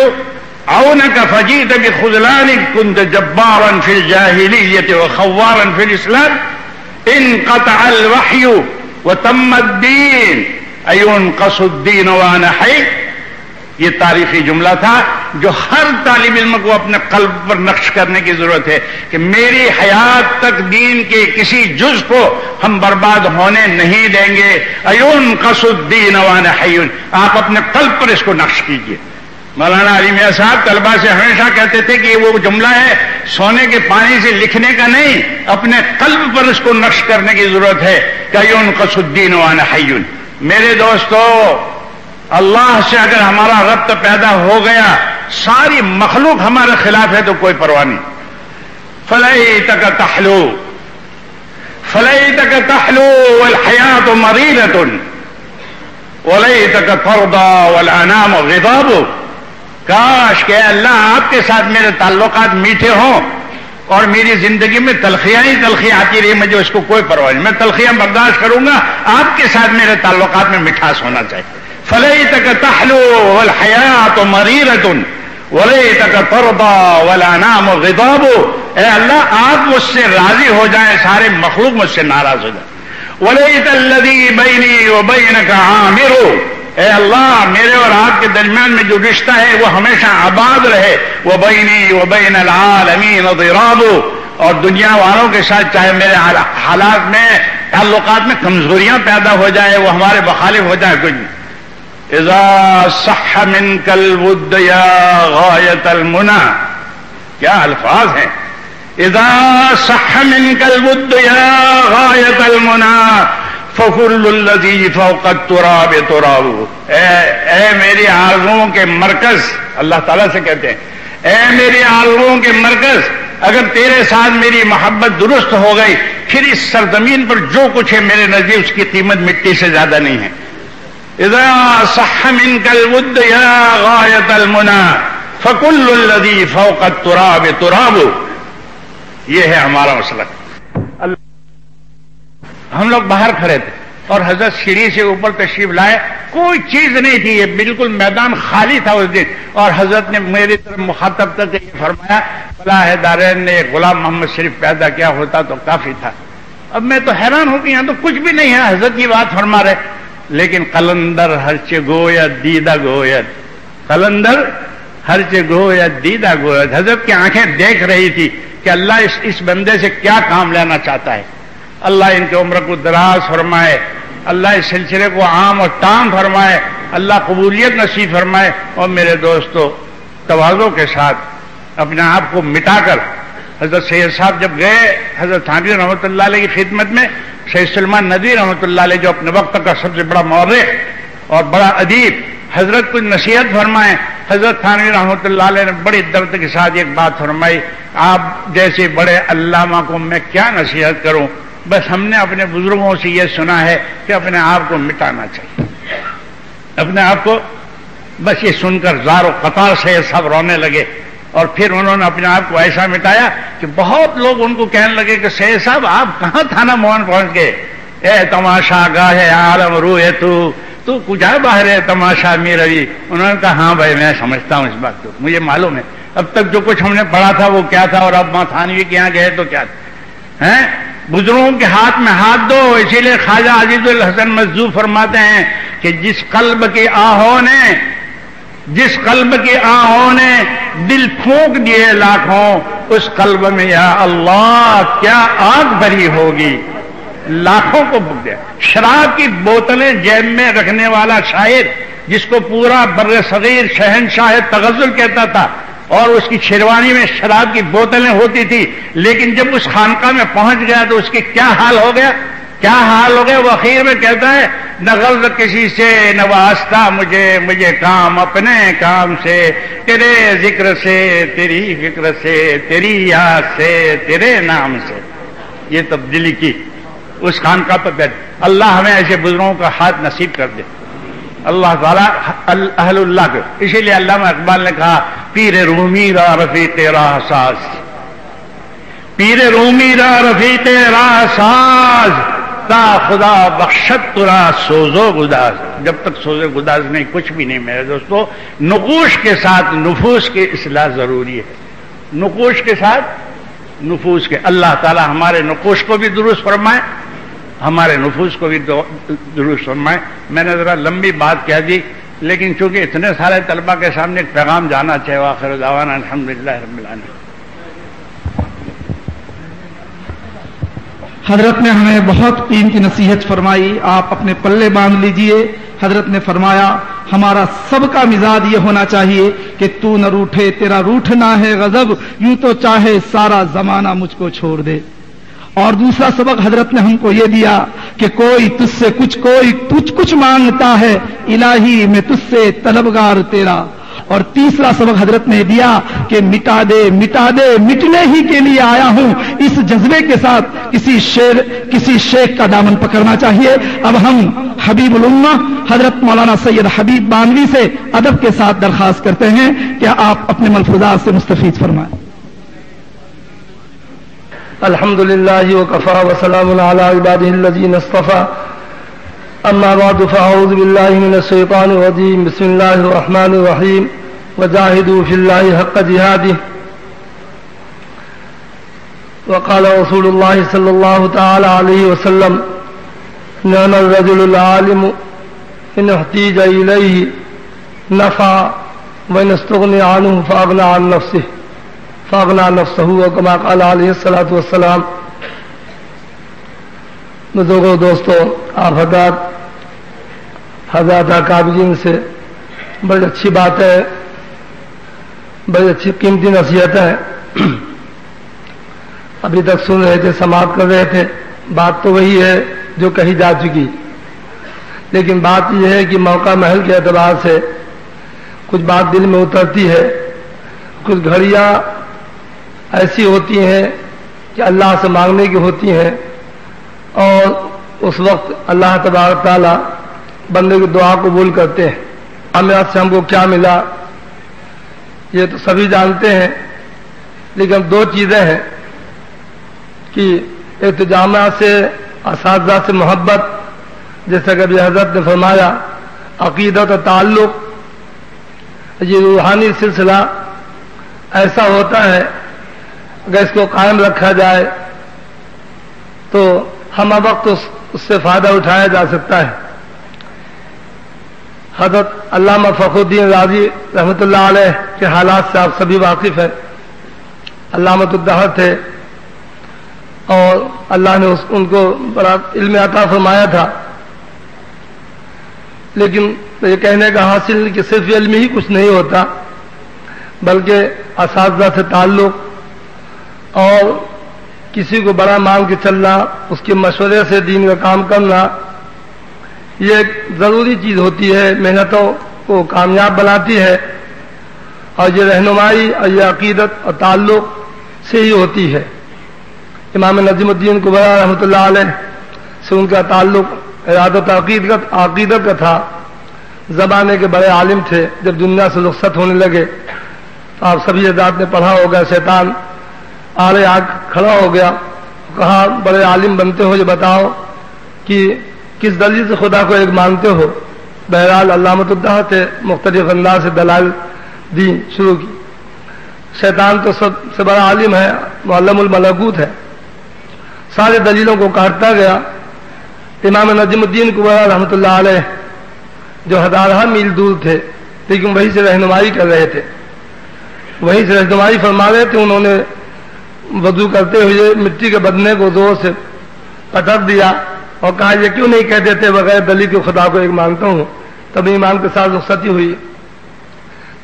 عونک فجیت بخذلانک، کنت جبارا فی الجاہلیت وخوارا فی الاسلام، انقطع الوحی وتم الدین اینقص الدین وانا حی۔ یہ تاریخی جملہ تھا جو ہر طالب علم کو اپنے قلب پر نقش کرنے کی ضرورت ہے کہ میری حیات تک دین کے کسی جز کو ہم برباد ہونے نہیں دیں گے۔ اینقص الدین وانا حی، آپ اپنے قلب پر اس کو نقش کیجئے۔ مولانا علی میاں صاحب طلبہ سے ہمیشہ کہتے تھے کہ وہ جملہ ہے سونے کے پانی سے لکھنے کا نہیں، اپنے قلب پر اس کو نقش کرنے کی ضرورت ہے کہ اینقص الدین وانا حی۔ میرے دوستو، اللہ سے اگر ہمارا ربط پیدا ہو گیا، ساری مخلوق ہمارے خلاف ہے تو کوئی پرواہ نہیں۔ فلیتک تحلو فلیتک تحلو والحیات مریضۃ ولیتک ترضی والانام غضاب۔ کاش کہ اللہ آپ کے ساتھ میرے تعلقات میٹھے ہوں اور میری زندگی میں تلخیاں ہی تلخیاں آتی رہی، مجھے اس کو کوئی پرواہ نہیں، میں تلخیاں برداشت کروں گا، آپ کے ساتھ میرے تعلقات میں مٹھاس ہونا چاہیے۔ فلیتک تحلو والحیات مریرۃ ولیتک ترضی والانام غضاب۔ اے اللہ آپ مجھ سے راضی ہو جائیں، سارے مخلوق مجھ سے ناراض ہو جائے۔ ولیت الذی بینی وبینک عامر، اے اللہ میرے اور آپ کے درمیان میں جو رشتہ ہے وہ ہمیشہ آباد رہے۔ وبینی وبین العالمین ضراب، اور دنیا والوں کے ساتھ چاہے میرے حالات میں تعلقات میں کمزوریاں پیدا ہو جائے، وہ ہمارے مخالف ہو جائے، کچھ نہیں۔ اذا صح منک الود یا غایت المنی، کیا الفاظ ہیں، اذا صح منک الود یا غایت المنی فکل الذی فوق التراب تراب۔ اے میری آرزوؤں کے مرکز، اللہ تعالیٰ سے کہتے ہیں اے میری آرزوؤں کے مرکز، اگر تیرے ساتھ میری محبت درست ہو گئی پھر اس سرزمین پر جو کچھ ہے میرے نزدیک اس کی قیمت مٹی سے زیادہ نہیں ہے۔ اذا صح منک الود یا غایت المنی فکل الذی فوق التراب تراب۔ یہ ہے ہمارا مسلک۔ ہم لوگ باہر کھڑے تھے اور حضرت سیڑھی سے اوپر تشریف لائے، کوئی چیز نہیں تھی، یہ بالکل میدان خالی تھا اس دن، اور حضرت نے میری طرف مخاطب کر کے یہ فرمایا، فلاح دارین نے غلام محمد شریف پیدا کیا ہوتا تو کافی تھا۔ اب میں تو حیران ہو گیا، تو کچھ بھی نہیں ہے، حضرت کی بات فرما رہے، لیکن قلندر ہرچ گوید دیدہ گوید، قلندر ہرچ گوید دیدہ گوید۔ حضرت کی آنکھیں دیکھ رہی تھی کہ اللہ اس بندے سے کیا کام لینا چاہتا ہے۔ اللہ ان کی عمر کو دراز فرمائے، اللہ اس سلسلے کو عام اور تام فرمائے، اللہ قبولیت نصیب فرمائے۔ اور میرے دوستو، تواضع کے ساتھ اپنے آپ کو مٹا کر حضرت سید صاحب جب گئے حضرت تھانوی رحمۃ اللہ علیہ کی خدمت میں، سید سلمان ندوی رحمۃ اللہ علیہ جو اپنے وقت کا سب سے بڑا مورخ اور بڑا ادیب، حضرت کو نصیحت فرمائے۔ حضرت تھانوی رحمۃ اللہ علیہ نے بڑی درد کے ساتھ ایک بات فرمائی، آپ جیسے بڑے علامہ کو میں کیا نصیحت کروں، بس ہم نے اپنے بزرگوں سے یہ سنا ہے کہ اپنے آپ کو مٹانا چاہیے، اپنے آپ کو۔ بس یہ سن کر زار و قطار سے سب رونے لگے، اور پھر انہوں نے اپنے آپ کو ایسا مٹایا کہ بہت لوگ ان کو کہنے لگے کہ سید صاحب آپ کہاں تھانہ موہن پہنچ گئے، اے تماشا گاہ عالم روئے تو کچھ ہے باہر ہے تماشا می روی۔ انہوں نے کہا ہاں بھائی میں سمجھتا ہوں اس بات کو، مجھے معلوم ہے اب تک جو کچھ ہم نے پڑھا تھا وہ کیا تھا، اور اب ماں تھانوی کے یہاں گئے تو کیا تھا۔ بزرگوں کے ہاتھ میں ہاتھ دو، اسی لیے خواجہ عزیز الحسن مجذوب فرماتے ہیں کہ جس قلب کی آہوں نے دل پھونک دیے لاکھوں، اس قلب میں یا اللہ کیا آگ بھری ہوگی، لاکھوں کو بھوک دیا۔ شراب کی بوتلیں جیب میں رکھنے والا شاعر جس کو پورا بر صغیر شہنشاہ تغزل کہتا تھا، اور اس کی شیروانی میں شراب کی بوتلیں ہوتی تھی، لیکن جب اس خانقاہ میں پہنچ گیا تو اس کے کیا حال ہو گیا، وہ اخیر میں کہتا ہے نہ غرض کسی سے نہ واسطہ مجھے کام اپنے کام سے، تیرے ذکر سے تیری فکر سے تیری یاد سے تیرے نام سے۔ یہ تبدیلی کی اس خانقاہ پر بیٹھ۔ اللہ ہمیں ایسے بزرگوں کا ہاتھ نصیب کر دے، اللہ تعالیٰ اہل اللہ کے۔ اسی لیے علامہ اقبال نے کہا پیر رومی را رفیق راہ ساز، پیر رومی را رفیق راہ ساز، تا خدا بخشت ترا سوزو گداز، جب تک سوزو گداز نہیں کچھ بھی نہیں میرے دوستو. نقوش کے ساتھ نفوس کی اصلاح ضروری ہے، نقوش کے ساتھ نفوس کے. اللہ تعالی ہمارے نقوش کو بھی درست فرمائے، ہمارے نفوس کو بھی درست فرمائے. میں نے ذرا لمبی بات کہہ دی، لیکن چونکہ اتنے سارے طلبہ کے سامنے ایک پیغام جانا چاہیے. وآخر دعوانا الحمدللہ رب العالمین. حضرت نے ہمیں بہت قیمتی نصیحت فرمائی، آپ اپنے پلے باندھ لیجئے. حضرت نے فرمایا ہمارا سب کا مزاج یہ ہونا چاہیے کہ تو نہ روٹھے، تیرا روٹھنا ہے غضب، یوں تو چاہے سارا زمانہ مجھ کو چھوڑ دے. اور دوسرا سبق حضرت نے ہم کو یہ دیا کہ کوئی تجھ سے کچھ مانگتا ہے، الہی میں تجھ سے طلبگار تیرا. اور تیسرا سبق حضرت نے دیا کہ مٹا دے مٹنے ہی کے لیے آیا ہوں. اس جذبے کے ساتھ کسی شیخ کا دامن پکڑنا چاہیے. اب ہم حبیب الامہ حضرت مولانا سید حبیب بانوی سے ادب کے ساتھ درخواست کرتے ہیں کہ آپ اپنے ملفوظات سے مستفید فرمائیں. الحمد للہ وکفا وسلام علی عبادہ الذین اصطفى. اما بعد فاعوذ باللہ من الشیطان الرجیم. بسم اللہ الرحمن الرحیم. وجاہدوا فی اللہ حق جہادہ. وقال رسول اللہ صلی اللہ تعالی علیہ وسلم نعم الرجل العالم ان احتیج الیہ نفع وان استغنی عنہ فاغنى عن نفسہ فاغنى نفسہ وكما قال علیہ الصلوۃ والسلام. بزرگوں، دوستوں، آپ حضرات اکابرین سے بڑی اچھی بات ہے، بڑی اچھی قیمتی نصیحت ہے. ابھی تک سن رہے تھے، سماعت کر رہے تھے. بات تو وہی ہے جو کہی جا چکی، لیکن بات یہ ہے کہ موقع محل کے اعتبار سے کچھ بات دل میں اترتی ہے. کچھ گھڑیاں ایسی ہوتی ہیں کہ اللہ سے مانگنے کی ہوتی ہیں، اور اس وقت اللہ تبارک تعالیٰ بندے کی دعا قبول کرتے ہیں. عامات سے ہم کو کیا ملا یہ تو سبھی جانتے ہیں، لیکن دو چیزیں ہیں کہ ایک تو جامعہ سے، اساتذہ سے محبت، جیسا کہ ابھی حضرت نے فرمایا، عقیدت و تعلق. یہ روحانی سلسلہ ایسا ہوتا ہے اگر اس کو قائم رکھا جائے تو ہم وقت اس سے فائدہ اٹھایا جا سکتا ہے. حضرت علامہ فخر الدین رازی رحمۃ اللہ علیہ کے حالات سے آپ سبھی واقف ہیں. علامۃ الدہر تھے اور اللہ نے ان کو بڑا علم عطا فرمایا تھا، لیکن یہ کہنے کا حاصل کہ صرف علم ہی کچھ نہیں ہوتا، بلکہ اساتذہ سے تعلق اور کسی کو بڑا مان کے چلنا، اس کے مشورے سے دین کا کام کرنا، یہ ایک ضروری چیز ہوتی ہے، محنتوں کو کامیاب بناتی ہے. اور یہ رہنمائی اور یہ عقیدت اور تعلق سے ہی ہوتی ہے. امام نجم الدین کبرا رحمۃ اللہ علیہ سے ان کا تعلق ارادت عقیدت کا تھا. زمانے کے بڑے عالم تھے. جب دنیا سے رخصت ہونے لگے تو آپ سبھی حضرات نے پڑھا ہوگا، شیطان آڑے آ کھڑا ہو گیا، کہا بڑے عالم بنتے ہو، یہ بتاؤ کہ کس دلیل سے خدا کو ایک مانتے ہو. بہرحال علامۃ الدہر تھے، مختلف انداز سے دلائل دی شروع کی. شیطان تو سب سے بڑا عالم ہے، معلم الملکوت ہے، سارے دلیلوں کو کاٹتا گیا. امام نجم الدین کبرا رحمۃ اللہ علیہ جو ہزارہ میل دور تھے لیکن وہیں سے رہنمائی کر رہے تھے، وہیں سے رہنمائی فرما رہے تھے. انہوں نے وضو کرتے ہوئے مٹی کے بدنے کو زور سے پٹک دیا اور کہا یہ کیوں نہیں کہہ دیتے بغیر دلیل کے خدا کو ایک مانتا ہوں. تب ایمان کے ساتھ رخصتی ہوئی.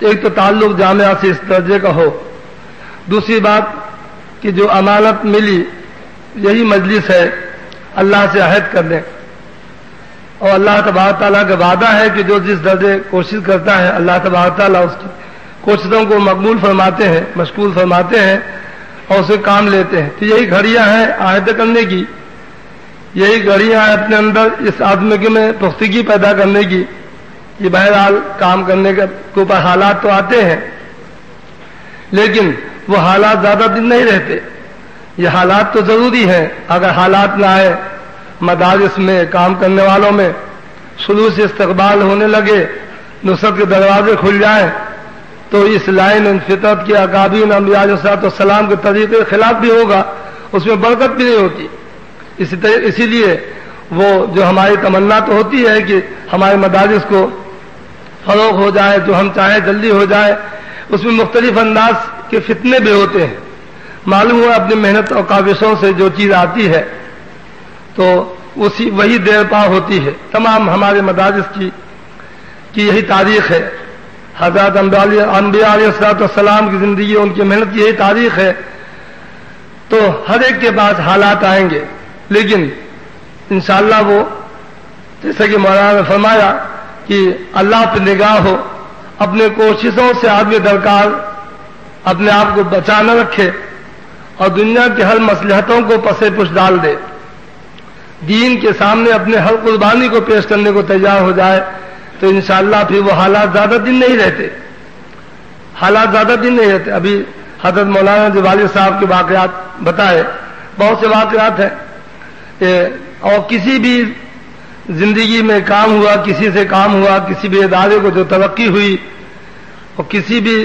ایک تو تعلق جامعہ سے اس درجے کا ہو. دوسری بات کہ جو امانت ملی یہی مجلس ہے، اللہ سے عہد کر لیں. اور اللہ تبارک تعالیٰ کا وعدہ ہے کہ جو جس درجے کوشش کرتا ہے اللہ تبارک تعالیٰ اس کی کوششوں کو مقبول فرماتے ہیں، مشکور فرماتے ہیں اور اسے کام لیتے ہیں. تو یہی گھڑیاں ہیں عہد کرنے کی، یہی گھڑیاں ہیں اپنے اندر اس آدمی میں پختگی پیدا کرنے کی. یہ بہرحال کام کرنے کے اوپر حالات تو آتے ہیں، لیکن وہ حالات زیادہ دن نہیں رہتے. یہ حالات تو ضروری ہیں، اگر حالات نہ آئے مدارس میں کام کرنے والوں میں شروع سے استقبال ہونے لگے، نصرت کے دروازے کھل جائیں، تو اس لائن فطرت کے اکابرین انبیاء علیہ السلام کے طریقے کے خلاف بھی ہوگا، اس میں برکت بھی نہیں ہوتی۔ اسی لیے وہ جو ہماری تمنا تو ہوتی ہے کہ ہمارے مدارس کو فروغ ہو جائے، جو ہم چاہیں جلدی ہو جائے، اس میں مختلف انداز کے فتنے بھی ہوتے ہیں۔ معلوم ہوا اپنی محنت اور کاوشوں سے جو چیز آتی ہے تو وہی دیر پا ہوتی ہے۔ تمام ہمارے مدارس کی یہی تاریخ ہے، حضرت انبیاء علیہ السلام کی زندگی، ان کی محنت کی یہی تاریخ ہے۔ تو ہر ایک کے پاس حالات آئیں گے، لیکن انشاءاللہ وہ جیسا کہ مولانا نے فرمایا کہ اللہ پہ نگاہ ہو، اپنے کوششوں سے آدمی درکار اپنے آپ کو بچا نہ رکھے اور دنیا کی ہر مصلحتوں کو پسے پش ڈال دے، دین کے سامنے اپنے ہر قربانی کو پیش کرنے کو تیار ہو جائے، تو انشاءاللہ پھر وہ حالات زیادہ دن نہیں رہتے، حالات زیادہ دن نہیں رہتے۔ ابھی حضرت مولانا جو والد صاحب کے واقعات بتائے، بہت سے واقعات ہیں، اور کسی بھی زندگی میں کام ہوا، کسی سے کام ہوا، کسی بھی ادارے کو جو ترقی ہوئی اور کسی بھی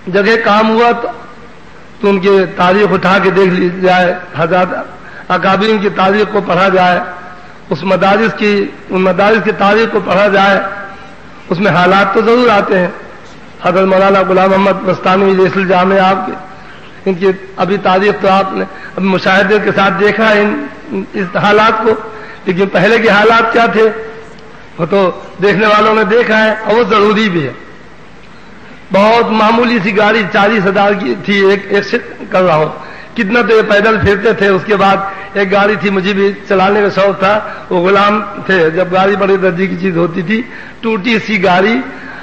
جگہ کام ہوا تو ان کی تاریخ اٹھا کے دیکھ لی جائے، حضرت اکابرین کی تاریخ کو پڑھا جائے، ان مدارس کی تاریخ کو پڑھا جائے، اس میں حالات تو ضرور آتے ہیں۔ حضرت مولانا غلام محمد مستانوی رئیس الجامع آپ کے، ان کی ابھی تاریخ تو آپ نے ابھی مشاہدے کے ساتھ دیکھا ہے اس حالات کو، لیکن پہلے کے حالات کیا تھے وہ تو دیکھنے والوں نے دیکھا ہے، اور وہ ضروری بھی ہے۔ بہت معمولی سی گاڑی 40,000 کی تھی، ایک کر رہا ہوں، کتنا تو یہ پیدل پھرتے تھے۔ اس کے بعد ایک گاڑی تھی، مجھے بھی چلانے کا شوق تھا، وہ غلام تھے، جب گاڑی بڑے درجے کی چیز ہوتی تھی، ٹوٹی سی گاڑی،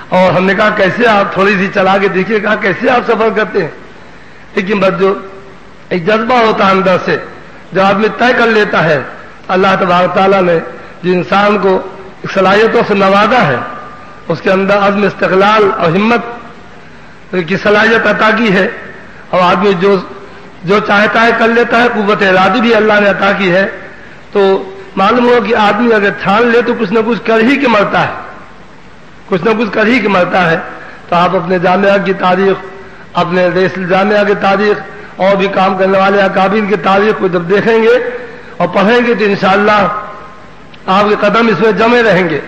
اور ہم نے کہا کیسے آپ تھوڑی سی چلا کے دیکھیے، کہا کیسے آپ سفر کرتے ہیں، لیکن بس جو ایک جذبہ ہوتا ہے اندر سے، جو آدمی طے کر لیتا ہے، اللہ تبارک تعالیٰ نے جو انسان کو صلاحیتوں سے نوازا ہے، اس کے اندر عزم، استقلال اور ہمت کی صلاحیت عطا کی ہے، اور آدمی جو چاہتا ہے کر لیتا ہے، قوت ارادی بھی اللہ نے عطا کی ہے، تو معلوم ہو کہ آدمی اگر ٹھان لے تو کچھ نہ کچھ کر ہی کے مرتا ہے، کچھ نہ کچھ کر ہی کے مرتا ہے۔ تو آپ اپنے جامعہ کی تاریخ، اپنے رئیس الجامعہ کی تاریخ اور بھی کام کرنے والے اکابرین کی تاریخ کو جب دیکھیں گے اور پڑھیں گے تو انشاءاللہ آپ کے قدم اس میں جمے رہیں گے۔